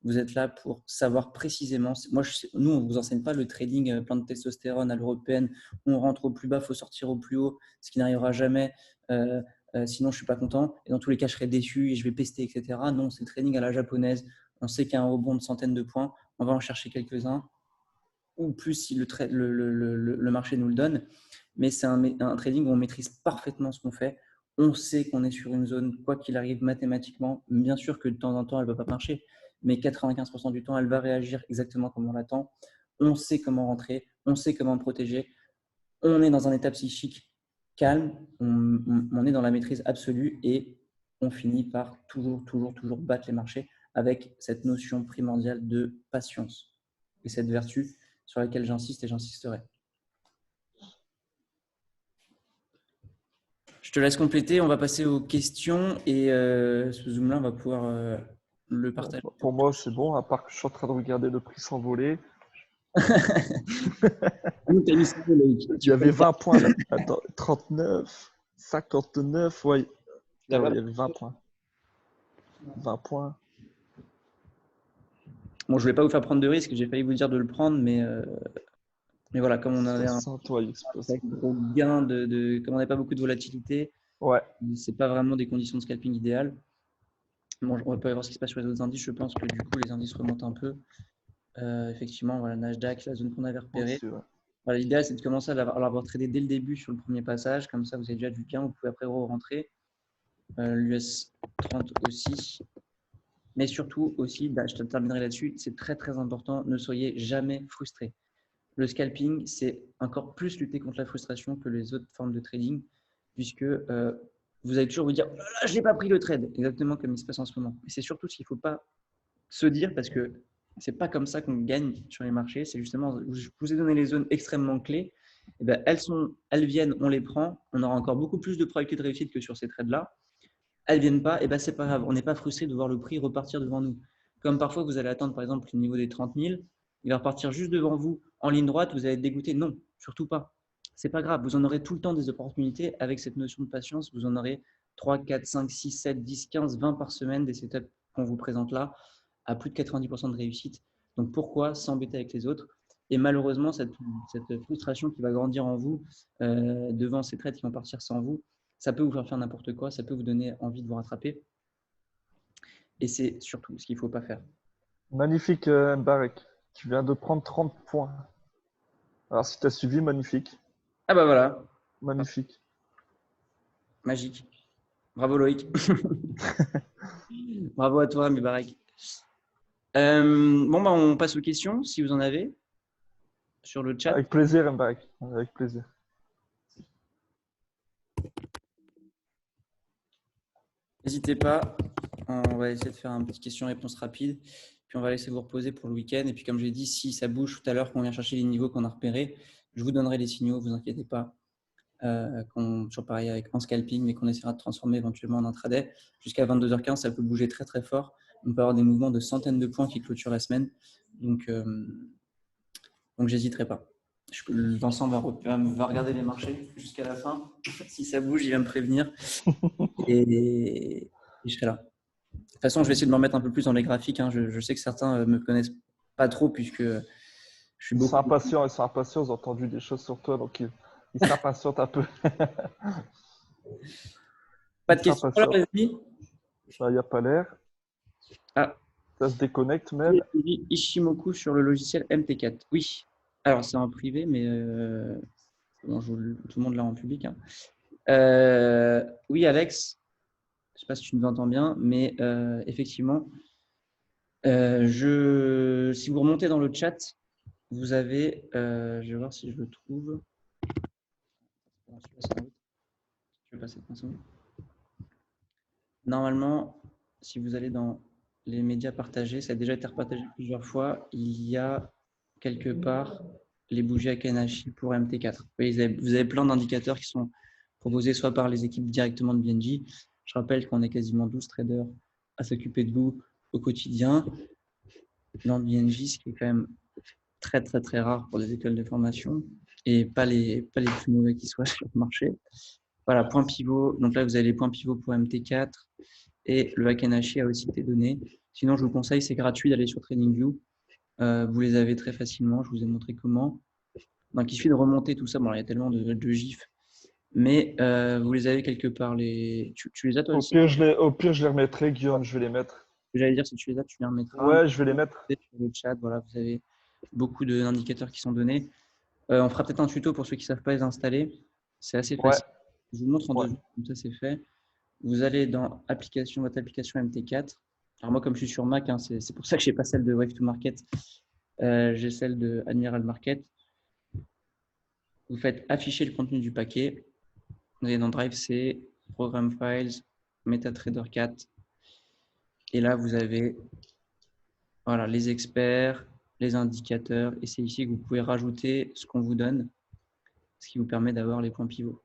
Vous êtes là pour savoir précisément. Nous, on ne vous enseigne pas le trading plein de testostérone à l'européenne. On rentre au plus bas, il faut sortir au plus haut, ce qui n'arrivera jamais. Sinon, je ne suis pas content. Et dans tous les cas, je serai déçu et je vais pester, etc. Non, c'est le trading à la japonaise. On sait qu'il y a un rebond de centaines de points. On va en chercher quelques-uns, ou plus si le marché nous le donne. Mais c'est un trading où on maîtrise parfaitement ce qu'on fait. On sait qu'on est sur une zone, quoi qu'il arrive mathématiquement. Bien sûr que de temps en temps, elle ne va pas marcher, mais 95% du temps, elle va réagir exactement comme on l'attend. On sait comment rentrer, on sait comment protéger. On est dans un état psychique calme, on est dans la maîtrise absolue et on finit par toujours, toujours, toujours battre les marchés avec cette notion primordiale de patience et cette vertu sur laquelle j'insiste et j'insisterai. Je te laisse compléter, on va passer aux questions et ce Zoom-là, on va pouvoir le Bon, partager. pour moi, c'est bon, à part que je suis en train de regarder le prix s'envoler. Nous, tu as mis ça, Loïc. Il y avait 20 points là. Attends, 39, 59, ouais. Ah ouais, il y avait 20 points. 20 points. Bon, je ne vais pas vous faire prendre de risques, j'ai failli vous dire de le prendre, mais voilà, comme on avait un 60, ouais, il explose. gros gain comme on n'avait pas beaucoup de volatilité, Ouais. ce n'est pas vraiment des conditions de scalping idéales. Bon, on va pas voir ce qui se passe sur les autres indices. Je pense que du coup, les indices remontent un peu. Effectivement, voilà, Nasdaq, la zone qu'on avait repérée. Aussi, ouais. Voilà, l'idéal, c'est de commencer à l'avoir tradé dès le début sur le premier passage. Comme ça, vous avez déjà du gain. Vous pouvez après rentrer. L'US 30 aussi. Mais surtout aussi, je te terminerai là-dessus, c'est très très important, ne soyez jamais frustré. Le scalping, c'est encore plus lutter contre la frustration que les autres formes de trading, puisque vous allez toujours vous dire oh là là, je n'ai pas pris le trade, exactement comme il se passe en ce moment. Et c'est surtout ce qu'il ne faut pas se dire, parce que ce n'est pas comme ça qu'on gagne sur les marchés. C'est justement, je vous ai donné les zones extrêmement clés, eh ben, elles viennent, on les prend, on aura encore beaucoup plus de probabilité de réussite que sur ces trades-là. Elles viennent pas, et ben, c'est pas grave, on n'est pas frustré de voir le prix repartir devant nous. Comme parfois vous allez atteindre par exemple le niveau des 30 000, il va repartir juste devant vous en ligne droite, vous allez être dégoûté. Non, surtout pas. C'est pas grave, vous en aurez tout le temps des opportunités avec cette notion de patience. Vous en aurez 3, 4, 5, 6, 7, 10, 15, 20 par semaine des setups qu'on vous présente là, à plus de 90% de réussite. Donc pourquoi s'embêter avec les autres? Et malheureusement, cette frustration qui va grandir en vous devant ces trades qui vont partir sans vous, ça peut vous faire n'importe quoi, ça peut vous donner envie de vous rattraper. Et c'est surtout ce qu'il ne faut pas faire. Magnifique, Mbarek. Tu viens de prendre 30 points. Alors, si tu as suivi, magnifique. Ah bah voilà, Magnifique. magique. Bravo Loïc. Bravo à toi, Mubarak. Bon, bah, on passe aux questions, si vous en avez, sur le chat. Avec plaisir, Mbarek. Avec plaisir. N'hésitez pas, on va essayer de faire une petite question-réponse rapide. Puis on va laisser vous reposer pour le week-end. Et puis comme j'ai dit, si ça bouge tout à l'heure, qu'on vient chercher les niveaux qu'on a repérés, je vous donnerai les signaux, vous inquiétez pas. Toujours pareil avec en scalping, mais qu'on essaiera de transformer éventuellement en intraday. Jusqu'à 22h15, ça peut bouger très très fort. On peut avoir des mouvements de centaines de points qui clôturent la semaine. Donc j'hésiterai pas. Vincent va regarder les marchés jusqu'à la fin. Si ça bouge, il va me prévenir. Et je serai là. De toute façon, je vais essayer de m'en mettre un peu plus dans les graphiques. Hein. Je sais que certains me connaissent pas trop puisque je suis Ils beaucoup. sont impatients, ils ont entendu des choses sur toi, donc ils s'impatientent un peu. Pas Ils de questions alors, s'impatientent. les amis? Il n'y a pas l'air. Ah, Ça se déconnecte même. Ishimoku sur le logiciel MT4. Oui. Alors, c'est en privé, mais bon, tout le monde l'a en public. Hein. Oui, Alex, je ne sais pas si tu nous entends bien, mais effectivement, si vous remontez dans le chat, vous avez, je vais voir si je le trouve. Je vais passer 30 secondes. Normalement, si vous allez dans les médias partagés, ça a déjà été repartagé plusieurs fois, il y a quelque part les bougies Akanashi pour MT4. Vous avez plein d'indicateurs qui sont proposés soit par les équipes directement de BNJ. Je rappelle qu'on est quasiment 12 traders à s'occuper de vous au quotidien dans BNJ, ce qui est quand même très très très rare pour des écoles de formation et pas les plus mauvais qui soient sur le marché. Voilà, point pivot. Donc là, vous avez les points pivots pour MT4 et le Akanashi a aussi été donné. Sinon, je vous conseille, c'est gratuit d'aller sur TradingView. Vous les avez très facilement. Je vous ai montré comment. Donc, il suffit de remonter tout ça. Bon, il y a tellement de gifs, mais vous les avez quelque part. Tu les as toi aussi? Au pire, je les remettrai, Guillaume, je vais les mettre. J'allais dire, si tu les as, tu les remettras. Ouais, je vais les mettre. Sur le chat, voilà, vous avez beaucoup d'indicateurs qui sont donnés. On fera peut-être un tuto pour ceux qui ne savent pas les installer. C'est assez Ouais, facile. Je vous montre en ouais. 2 secondes, comme ça c'est fait. Vous allez dans application, votre application MT4. Alors moi, comme je suis sur Mac, hein, c'est pour ça que je n'ai pas celle de Wave to Market. J'ai celle de Admiral Market. Vous faites afficher le contenu du paquet. Vous allez dans Drive C, Program Files, MetaTrader 4. Et là, vous avez voilà, les experts, les indicateurs. Et c'est ici que vous pouvez rajouter ce qu'on vous donne, ce qui vous permet d'avoir les points pivots.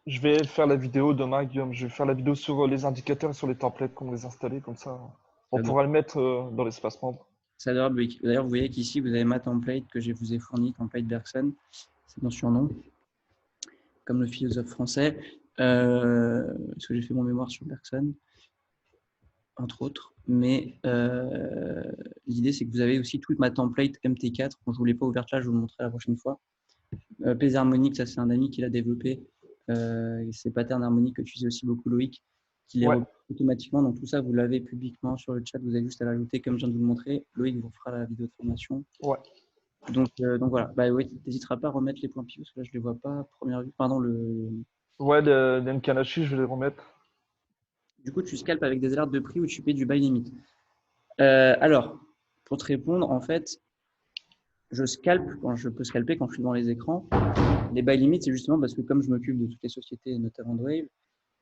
Je vais faire la vidéo demain, Guillaume. Je vais faire la vidéo sur les indicateurs et sur les templates, comment les installer, comme ça. On pourra le mettre dans l'espace membre. C'est adorable. D'ailleurs, vous voyez qu'ici, vous avez ma template que je vous ai fournie, template Bergson. C'est mon surnom, comme le philosophe français. Parce que j'ai fait mon mémoire sur Bergson, entre autres. Mais l'idée, c'est que vous avez aussi toute ma template MT4. Bon, je ne vous l'ai pas ouverte là, je vous le montrerai la prochaine fois. Pays harmonique, ça, c'est un ami qui l'a développé. C'est pattern harmonique que tu utilisais aussi beaucoup, Loïc, qui les reprend automatiquement. Donc, tout ça, vous l'avez publiquement sur le chat. Vous avez juste à l'ajouter, comme je viens de vous le montrer. Loïc vous fera la vidéo de formation. Ouais. Donc voilà. Bah, oui, n'hésitera pas à remettre les points pivots, parce que là, je ne les vois pas. Première vue. Pardon, Ouais, le Nkanashi, je vais les remettre. Du coup, tu scalpes avec des alertes de prix ou tu payes du buy limit. Alors, pour te répondre, en fait, je scalpe quand je peux scalper quand je suis devant les écrans. Les buy limits, c'est justement parce que comme je m'occupe de toutes les sociétés, notamment de Wave,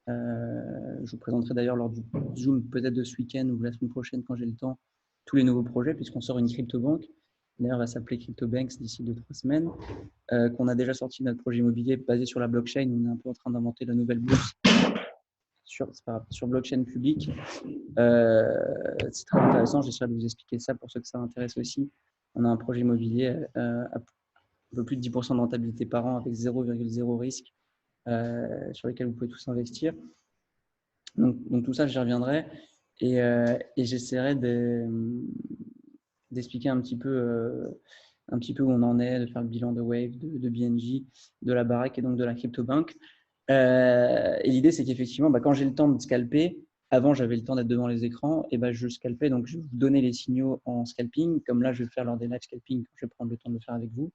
je vous présenterai d'ailleurs lors du Zoom, peut-être de ce week-end ou la semaine prochaine quand j'ai le temps, tous les nouveaux projets, puisqu'on sort une crypto-banque. d'ailleurs va s'appeler CryptoBanks d'ici 2-3 semaines, qu'on a déjà sorti notre projet immobilier basé sur la blockchain. On est un peu en train d'inventer la nouvelle bourse sur blockchain publique. C'est très intéressant, j'essaie de vous expliquer ça pour ceux que ça intéresse aussi. On a un projet immobilier à un peu plus de 10% de rentabilité par an avec 0,0 risque sur lesquels vous pouvez tous investir. Donc tout ça, j'y reviendrai et j'essaierai d'expliquer un petit peu où on en est, de faire le bilan de Wave, de BNJ, de la baraque et donc de la CryptoBank. Et l'idée, c'est qu'effectivement, quand j'ai le temps de scalper, avant j'avais le temps d'être devant les écrans, et je scalpais, donc je vais vous donner les signaux en scalping, comme là je vais faire lors des live scalping, je vais prendre le temps de le faire avec vous.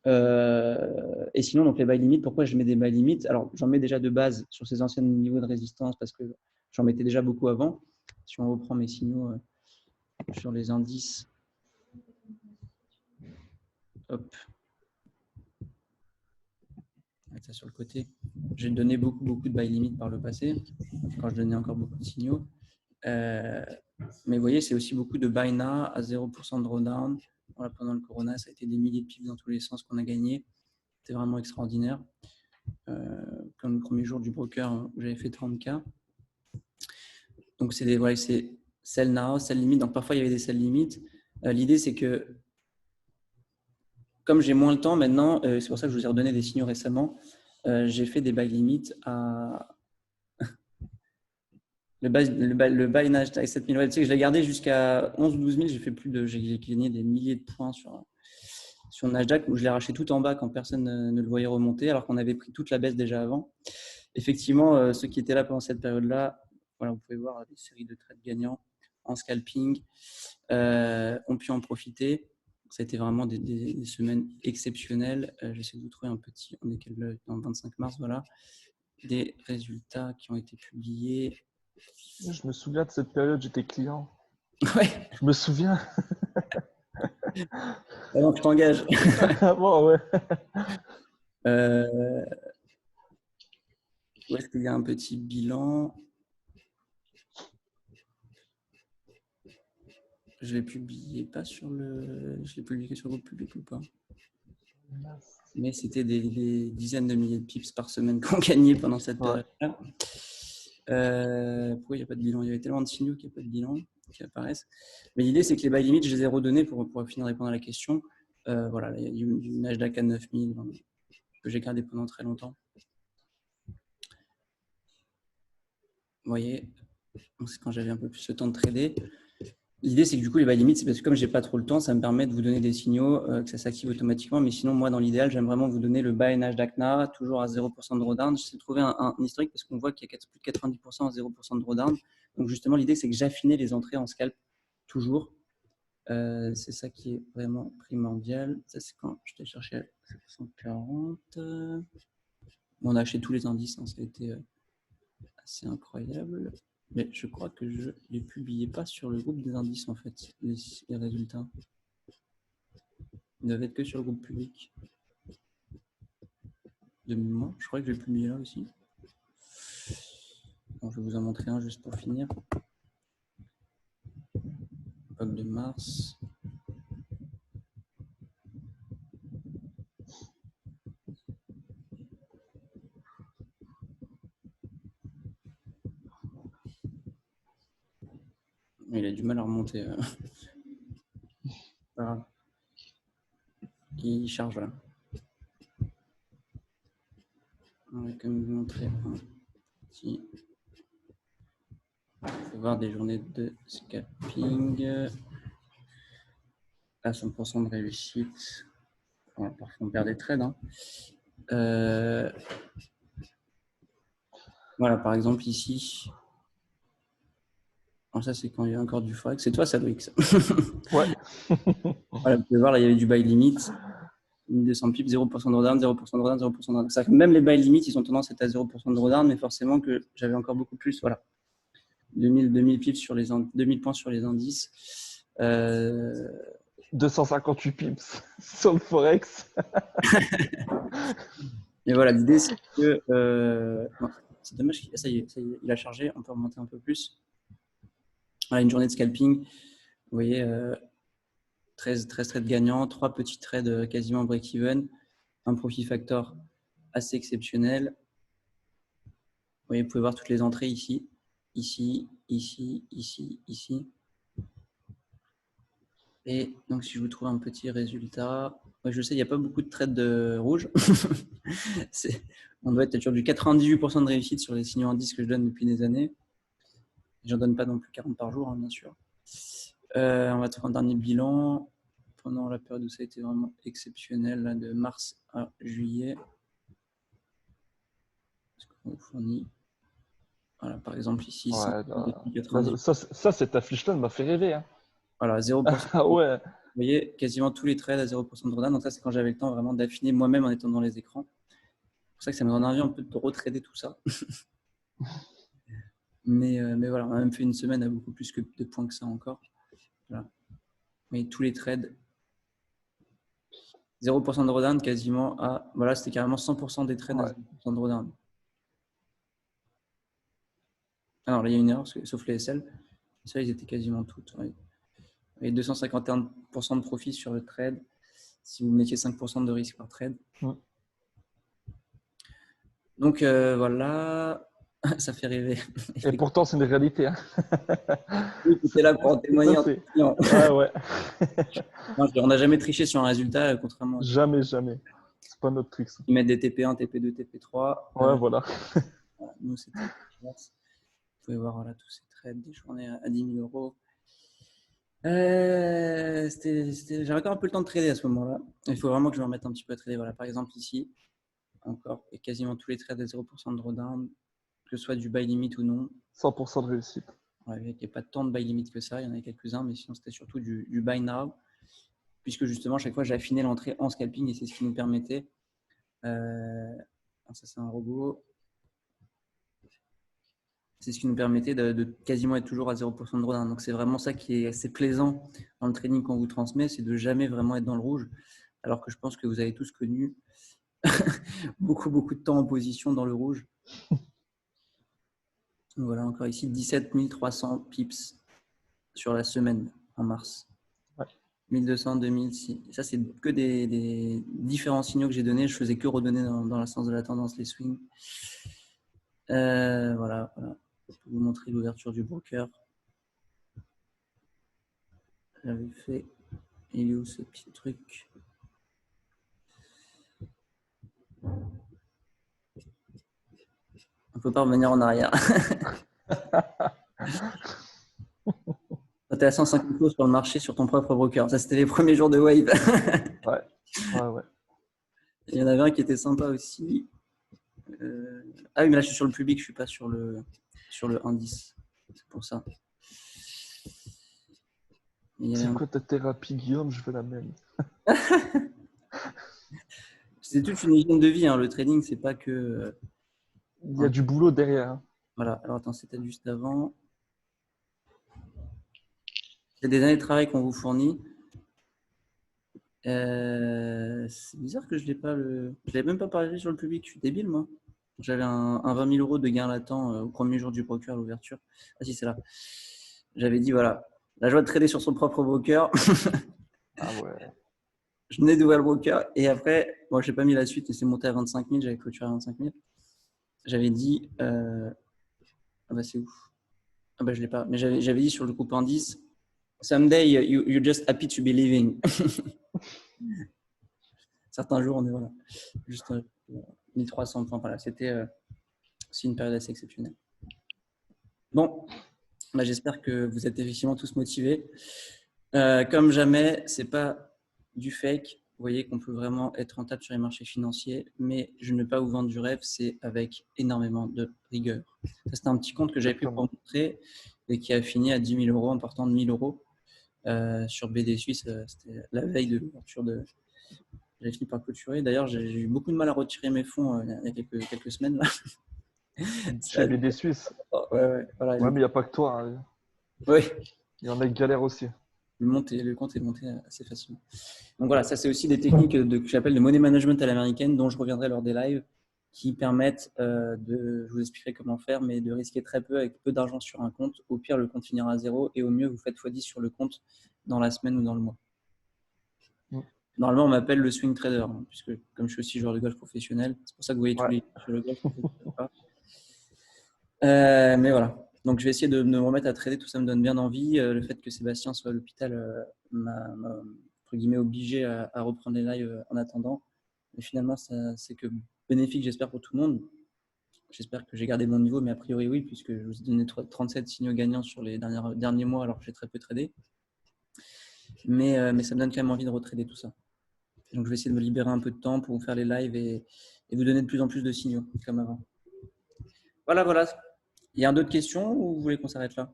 Et sinon, donc les buy limits, pourquoi je mets des buy limits? Alors, j'en mets déjà de base sur ces anciens niveaux de résistance parce que j'en mettais déjà beaucoup avant. Si on reprend mes signaux sur les indices, hop, mettre ça sur le côté. J'ai donné beaucoup de buy limits par le passé, quand je donnais encore beaucoup de signaux. Mais vous voyez, c'est aussi beaucoup de buy now à 0% de drawdown. Voilà, pendant le Corona, ça a été des milliers de pips dans tous les sens qu'on a gagné. C'était vraiment extraordinaire. Comme le premier jour du broker où j'avais fait 30K. Donc, c'est sell now, sell limit. Donc, parfois, il y avait des sell limit. L'idée, c'est que comme j'ai moins le temps maintenant, c'est pour ça que je vous ai redonné des signaux récemment, j'ai fait des buy limit à le buy Nasdaq 7000. Ouais, tu sais que je l'ai gardé jusqu'à 11 ou 12 000. J'ai gagné des milliers de points sur Nasdaq où je l'ai arraché tout en bas quand personne ne le voyait remonter alors qu'on avait pris toute la baisse déjà avant. Effectivement, ceux qui étaient là pendant cette période-là, voilà, vous pouvez voir des séries de trades gagnants en scalping ont pu en profiter. Ça a été vraiment des semaines exceptionnelles. J'essaie de vous trouver un petit, on est dans le 25 mars, voilà, des résultats qui ont été publiés. Je me souviens de cette période, j'étais client. Ouais. Je me souviens. Alors, je t'engage. Bon, ouais. Où est-ce qu'il y a un petit bilan? Je l'ai publié pas sur je l'ai publié sur le groupe public ou pas? Mais c'était des dizaines de milliers de pips par semaine qu'on gagnait pendant cette période-là. Pourquoi il n'y a pas de bilan? Il y avait tellement de signaux qu'il n'y a pas de bilan qui apparaissent. Mais l'idée, c'est que les buy limits, je les ai redonnés pour finir de répondre à la question. Voilà, il y a du Nasdaq à 9000 que j'ai gardé pendant très longtemps. Vous voyez, c'est quand j'avais un peu plus le temps de trader. L'idée, c'est que du coup, les buy limits, c'est parce que comme je n'ai pas trop le temps, ça me permet de vous donner des signaux, que ça s'active automatiquement. Mais sinon, moi, dans l'idéal, j'aime vraiment vous donner le buy Nasdaq NA, toujours à 0% de drawdown. J'essaie de trouver un historique parce qu'on voit qu'il y a plus de 90% à 0% de drawdown. Donc, justement, l'idée, c'est que j'affinais les entrées en scalp toujours. C'est ça qui est vraiment primordial. Ça, c'est quand je t'ai cherché à 740. On a acheté tous les indices, hein, ça a été assez incroyable. Mais je crois que je ne les publiais pas sur le groupe des indices, en fait, les résultats. Ils doivent être que sur le groupe public. De mémoire, je crois que je vais le publier là aussi. Bon, je vais vous en montrer un juste pour finir. Époque de mars. Il a du mal à remonter. Voilà. Il charge, voilà. On va quand même vous montrer un petit. Il faut voir des journées de scalping. À 100% de réussite. Voilà, parfois on perd des trades. Hein. Voilà, par exemple ici. Alors ça, c'est quand il y a encore du forex. C'est toi, ça, Loïc. Ouais. Voilà, vous pouvez voir, là, il y avait du buy limit. 1200 pips, 0% de drawdown, 0% de drawdown, 0% de drawdown. Ça fait même les buy limits, ils ont tendance à être à 0% de drawdown, mais forcément que j'avais encore beaucoup plus. Voilà. 2000 pips sur 2000 points sur les indices. 258 pips sur le Forex. Mais voilà, l'idée, c'est que. C'est dommage, ça y est, il a chargé. On peut remonter un peu plus. Voilà, une journée de scalping. Vous voyez, 13 trades gagnants, 3 petits trades quasiment break-even, un profit factor assez exceptionnel. Vous voyez, vous pouvez voir toutes les entrées ici, ici, ici, ici, ici. Et donc, si je vous trouve un petit résultat, je sais, il n'y a pas beaucoup de trades de rouge. On doit être sur du 98% de réussite sur les signaux indices que je donne depuis des années. Je n'en donne pas non plus 40 par jour, hein, bien sûr. On va trouver un dernier bilan pendant la période où ça a été vraiment exceptionnel, là, de mars à juillet. Ce qu'on vous fournit. Voilà, par exemple, ici, Ouais, 90. ça cette affiche-là m'a fait rêver. Hein. Voilà, 0%. Ah ouais. Vous voyez, quasiment tous les trades à 0% de drawdown. Donc ça, c'est quand j'avais le temps vraiment d'affiner moi-même en étant dans les écrans. C'est pour ça que ça me donne envie un peu de retrader tout ça. mais voilà, on a même fait une semaine à beaucoup plus de points que ça encore. Voilà. Mais tous les trades, 0% de drawdown quasiment à… Voilà, c'était carrément 100% des trades à 0% de drawdown. Alors là, il y a une erreur, sauf les SL. Ça, ils étaient quasiment toutes. Ouais. Et 251% de profit sur le trade si vous mettiez 5% de risque par trade. Donc voilà, ça fait rêver. Et pourtant, c'est une réalité. Hein. Oui, tu es là pour en témoigner. Ouais. Non, on n'a jamais triché sur un résultat, contrairement à… Jamais. C'est pas notre truc. Ça. Ils mettent des TP1, TP2, TP3. Ouais, voilà. Nous, c'était… Vous pouvez voir voilà, tous ces trades, des journées à 10 000 euros. J'avais encore un peu le temps de trader à ce moment-là. Il faut vraiment que je me remette un petit peu à trader. Voilà, par exemple, ici, encore, et quasiment tous les trades à 0% de drawdown, que ce soit du buy limit ou non. 100% de réussite. Ouais, il n'y a pas tant de buy limit que ça, il y en avait quelques-uns, mais sinon c'était surtout du buy now, puisque justement, à chaque fois, j'ai affiné l'entrée en scalping et c'est ce qui nous permettait. Ça, c'est un robot. C'est ce qui nous permettait de quasiment être toujours à 0% de drawdown. Donc, c'est vraiment ça qui est assez plaisant dans le trading qu'on vous transmet, c'est de jamais vraiment être dans le rouge. Alors que je pense que vous avez tous connu beaucoup de temps en position dans le rouge. Voilà, encore ici, 17 300 pips sur la semaine en mars. Ouais. 1200, 2000. Ça, c'est que des différents signaux que j'ai donnés. Je faisais que redonner dans le sens de la tendance, les swings. Voilà. Je peux vous montrer l'ouverture du broker. J'avais fait. Il est où ce petit truc? On ne peut pas revenir en arrière. Tu es à 150 euros sur le marché sur ton propre broker. Ça, c'était les premiers jours de Wave. Ouais. Il y en avait un qui était sympa aussi. Ah oui, mais là, je suis sur le public, je ne suis pas sur le indice. C'est pour ça. C'est quoi ta thérapie, Guillaume? Je veux la même. C'est toute une hygiène de vie. Hein. Le trading, c'est pas que… Il y a du boulot derrière. Hein. Voilà. Alors, attends, c'était juste avant. C'est des années de travail qu'on vous fournit. C'est bizarre que je l'ai pas Je l'avais même pas partagé sur le public. Je suis débile, moi. J'avais un 20 000 euros de gain latent au premier jour du broker à l'ouverture. Ah si, c'est là. J'avais dit, voilà, la joie de trader sur son propre broker. Ah ouais. Je venais d'ouvrir le broker et après, bon, je n'ai pas mis la suite et c'est monté à 25 000. J'avais clôturé à 25 000. J'avais dit, ah bah c'est ouf. Ah bah je l'ai pas. Mais j'avais dit sur le groupe indice, someday you're just happy to be living. Certains jours, on est voilà, juste 1300 points. Voilà, c'était aussi une période assez exceptionnelle. Bon, bah, j'espère que vous êtes effectivement tous motivés. Comme jamais, c'est pas du fake. Vous voyez qu'on peut vraiment être rentable sur les marchés financiers, mais je ne vais pas vous vendre du rêve, c'est avec énormément de rigueur. Ça, c'était un petit compte que j'avais pu vous montrer et qui a fini à 10 000 euros en partant de 1 000 euros sur BD Suisse. C'était la veille de l'ouverture de… J'avais fini par clôturer. D'ailleurs, j'ai eu beaucoup de mal à retirer mes fonds il y a quelques semaines. Là. Chez BD Suisse. Ouais, voilà, mais il n'y a pas que toi. Hein. Oui. Il y en a qui galèrent aussi. Le compte est monté assez facilement. Donc voilà, ça c'est aussi des techniques que j'appelle de money management à l'américaine, dont je reviendrai lors des lives, qui permettent je vous expliquerai comment faire, mais de risquer très peu avec peu d'argent sur un compte. Au pire, le compte finira à zéro et au mieux, vous faites x10 sur le compte dans la semaine ou dans le mois. Normalement, on m'appelle le swing trader, hein, puisque comme je suis aussi joueur de golf professionnel, c'est pour ça que vous voyez tous Ouais. les sur le golf. Mais voilà. Donc, je vais essayer de me remettre à trader. Tout ça me donne bien envie. Le fait que Sébastien soit à l'hôpital m'a entre guillemets obligé à reprendre les lives en attendant. Mais finalement, c'est que bénéfique, j'espère, pour tout le monde. J'espère que j'ai gardé mon niveau, mais a priori, oui, puisque je vous ai donné 37 signaux gagnants sur les derniers mois, alors que j'ai très peu tradé. Mais ça me donne quand même envie de retrader tout ça. Donc, je vais essayer de me libérer un peu de temps pour vous faire les lives et vous donner de plus en plus de signaux, comme avant. Voilà. Il y a d'autres questions ou vous voulez qu'on s'arrête là?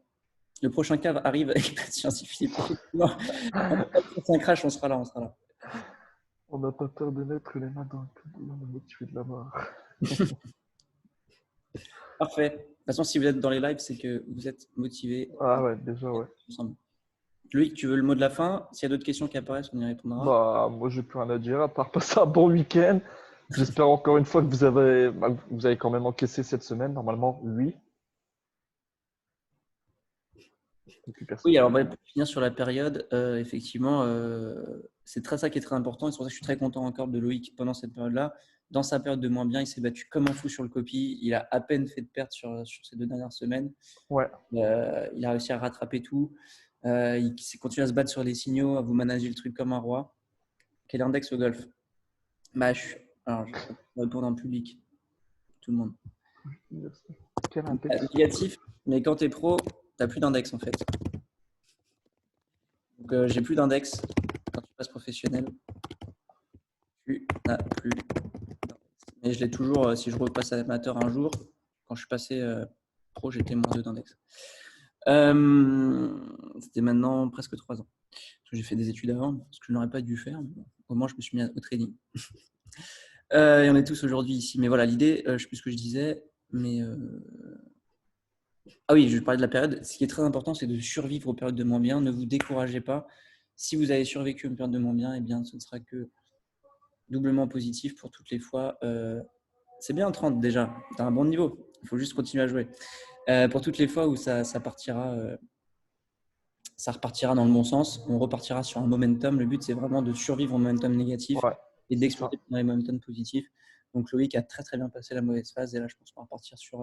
Le prochain cave arrive avec pas de scientifique. En 5 crash, on sera là. On n'a pas peur de mettre les mains dans le cambouis, on va tuer de la mort. Parfait. De toute façon, si vous êtes dans les lives, c'est que vous êtes motivé Ah ouais, déjà, ouais. ensemble. Loïc, tu veux le mot de la fin? S'il y a d'autres questions qui apparaissent, on y répondra. Bah, moi, j'ai plus rien à dire à part passer un bon week-end. J'espère encore une fois que vous avez quand même encaissé cette semaine. Normalement, oui. Oui, alors pour finir sur la période, effectivement, c'est très ça qui est très important. Et c'est pour ça que je suis très content encore de Loïc pendant cette période-là. Dans sa période de moins bien, il s'est battu comme un fou sur le copy. Il a à peine fait de perte sur ces 2 dernières semaines. Ouais. Il a réussi à rattraper tout. Il s'est continué à se battre sur les signaux, à vous manager le truc comme un roi. Quel index au golf? Alors, je vais répondre en public. Tout le monde. Quel index? Négatif, mais quand tu es pro, tu n'as plus d'index en fait. Donc, j'ai plus d'index. Quand tu passes professionnel, tu n'as plus d'index. Mais je l'ai toujours, si je repasse amateur un jour, quand je suis passé pro, j'étais moins 2 d'index. C'était maintenant presque 3 ans. J'ai fait des études avant, ce que je n'aurais pas dû faire. Mais au moins, je me suis mis au trading. Et on est tous aujourd'hui ici. Mais voilà, l'idée, je ne sais plus ce que je disais, mais ah oui, je parlais de la période. Ce qui est très important, c'est de survivre aux périodes de moins bien. Ne vous découragez pas. Si vous avez survécu à une période de moins bien, eh bien, ce ne sera que doublement positif pour toutes les fois. C'est bien 30 déjà, tu as un bon niveau. Il faut juste continuer à jouer. Pour toutes les fois où ça repartira dans le bon sens, on repartira sur un momentum. Le but, c'est vraiment de survivre au momentum négatif Ouais, et c'est ça. d'exploser dans les momentum positifs. Donc, Loïc a très, très bien passé la mauvaise phase. Et là, je pense qu'on va repartir sur…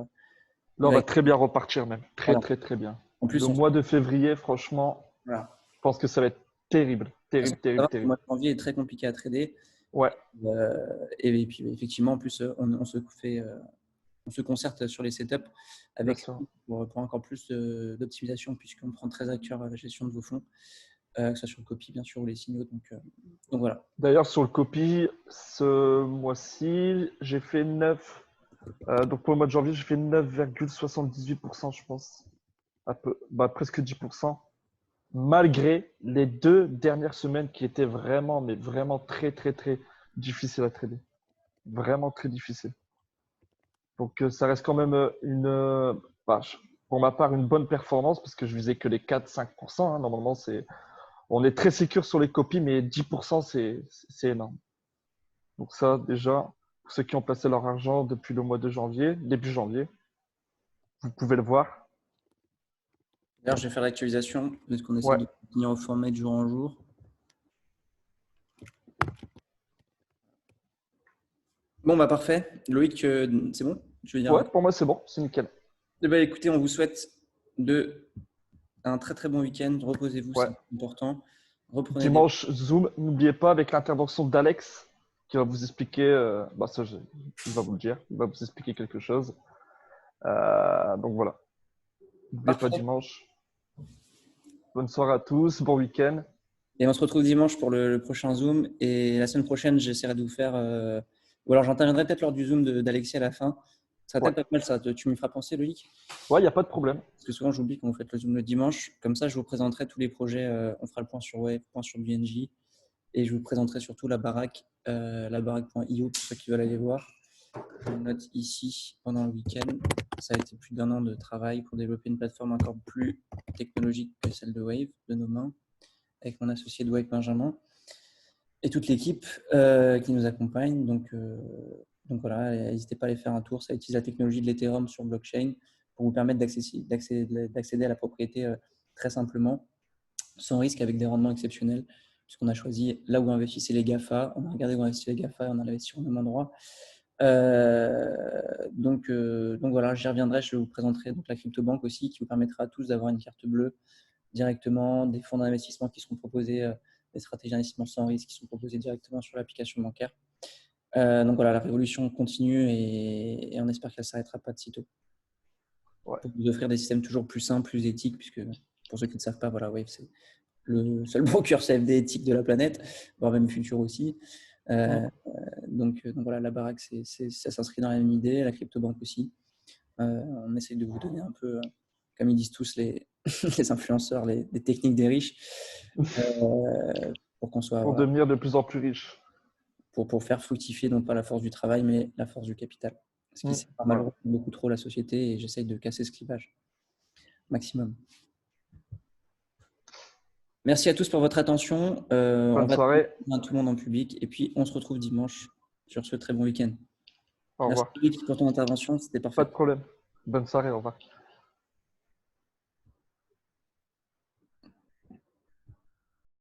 Là, on va très bien repartir même. Très, Voilà. très, très bien. En plus, Le mois de février, franchement, voilà. je pense que ça va être terrible. Terrible, terrible, Le mois terrible. de janvier est très compliqué à trader. Ouais, Et puis, effectivement, en plus, on se concerte sur les setups bien avec sûr. pour encore plus d'optimisation, puisqu'on prend très à cœur la gestion de vos fonds, que ce soit sur le copy, bien sûr, ou les signaux. Donc voilà. D'ailleurs, sur le copy, ce mois-ci, j'ai fait 9. Donc pour le mois de janvier, j'ai fait 9,78%, je pense. Presque 10%. Malgré les 2 dernières semaines qui étaient vraiment, mais vraiment très, très, très difficiles à trader. Vraiment très difficiles. Donc ça reste quand même pour ma part, une bonne performance parce que je visais que les 4-5%. Hein. Normalement, on est très sécure sur les copies, mais 10%, c'est énorme. Donc ça, déjà, pour ceux qui ont placé leur argent depuis le mois de janvier, début janvier, vous pouvez le voir. D'ailleurs, je vais faire l'actualisation parce qu'on essaie Ouais, de tenir au format de jour en jour. Bon, bah parfait. Loïc, c'est bon? Je veux dire. ouais, pour moi, c'est bon, c'est nickel. Eh ben, écoutez, on vous souhaite un très très bon week-end. Reposez-vous, Ouais. c'est important. Reprenez des… Dimanche, Zoom, n'oubliez pas avec l'intervention d'Alex qui va vous expliquer, il va vous le dire, il va vous expliquer quelque chose. Donc voilà, n'oubliez pas Parfait. dimanche. Bonne soirée à tous, bon week-end. Et on se retrouve dimanche pour le prochain Zoom. Et la semaine prochaine, j'essaierai de vous faire… ou alors j'interviendrai peut-être lors du Zoom d'Alexis à la fin. Ça va Ouais, peut-être pas mal ça. Tu me feras penser, Loïc? ouais, il n'y a pas de problème. Parce que souvent, j'oublie quand vous faites le Zoom le dimanche. Comme ça, je vous présenterai tous les projets. On fera le point sur Wave, le point sur BNJ. Et je vous présenterai surtout la baraque.io pour ceux qui veulent aller voir. Je note ici pendant le week-end. Ça a été plus d'1 an de travail pour développer une plateforme encore plus technologique que celle de Wave, de nos mains, avec mon associé Dwight Benjamin et toute l'équipe qui nous accompagne. Donc voilà, n'hésitez pas à aller faire un tour. Ça utilise la technologie de l'Ethereum sur blockchain pour vous permettre d'accéder à la propriété très simplement, sans risque, avec des rendements exceptionnels. puisqu'on a choisi là où investissaient les GAFA. On a regardé où investissaient les GAFA et on a investi au même endroit. Donc voilà, j'y reviendrai. Je vous présenterai donc la CryptoBank aussi, qui vous permettra à tous d'avoir une carte bleue directement, des fonds d'investissement qui seront proposés, des stratégies d'investissement sans risque qui sont proposées directement sur l'application bancaire. Donc voilà, la révolution continue et on espère qu'elle ne s'arrêtera pas de sitôt. Ouais. Pour vous offrir des systèmes toujours plus simples, plus éthiques, puisque pour ceux qui ne savent pas, voilà, Wave, c'est le seul broker CFD éthique de la planète, voire même futur aussi. Donc voilà, la baraque, ça s'inscrit dans la même idée, la CryptoBank aussi. On essaye de vous donner un peu, comme ils disent tous les influenceurs, les techniques des riches, pour qu'on soit, Pour voilà, devenir de plus en plus riche. pour faire fructifier non pas la force du travail, mais la force du capital. Ce qui sert malheureusement beaucoup trop la société, et j'essaye de casser ce clivage maximum. Merci à tous pour votre attention. Bonne soirée. À tout le monde en public, et puis on se retrouve dimanche. Sur ce, très bon week-end. Au Merci revoir. Luc pour ton intervention, c'était parfait. Pas de problème. Bonne soirée, au revoir.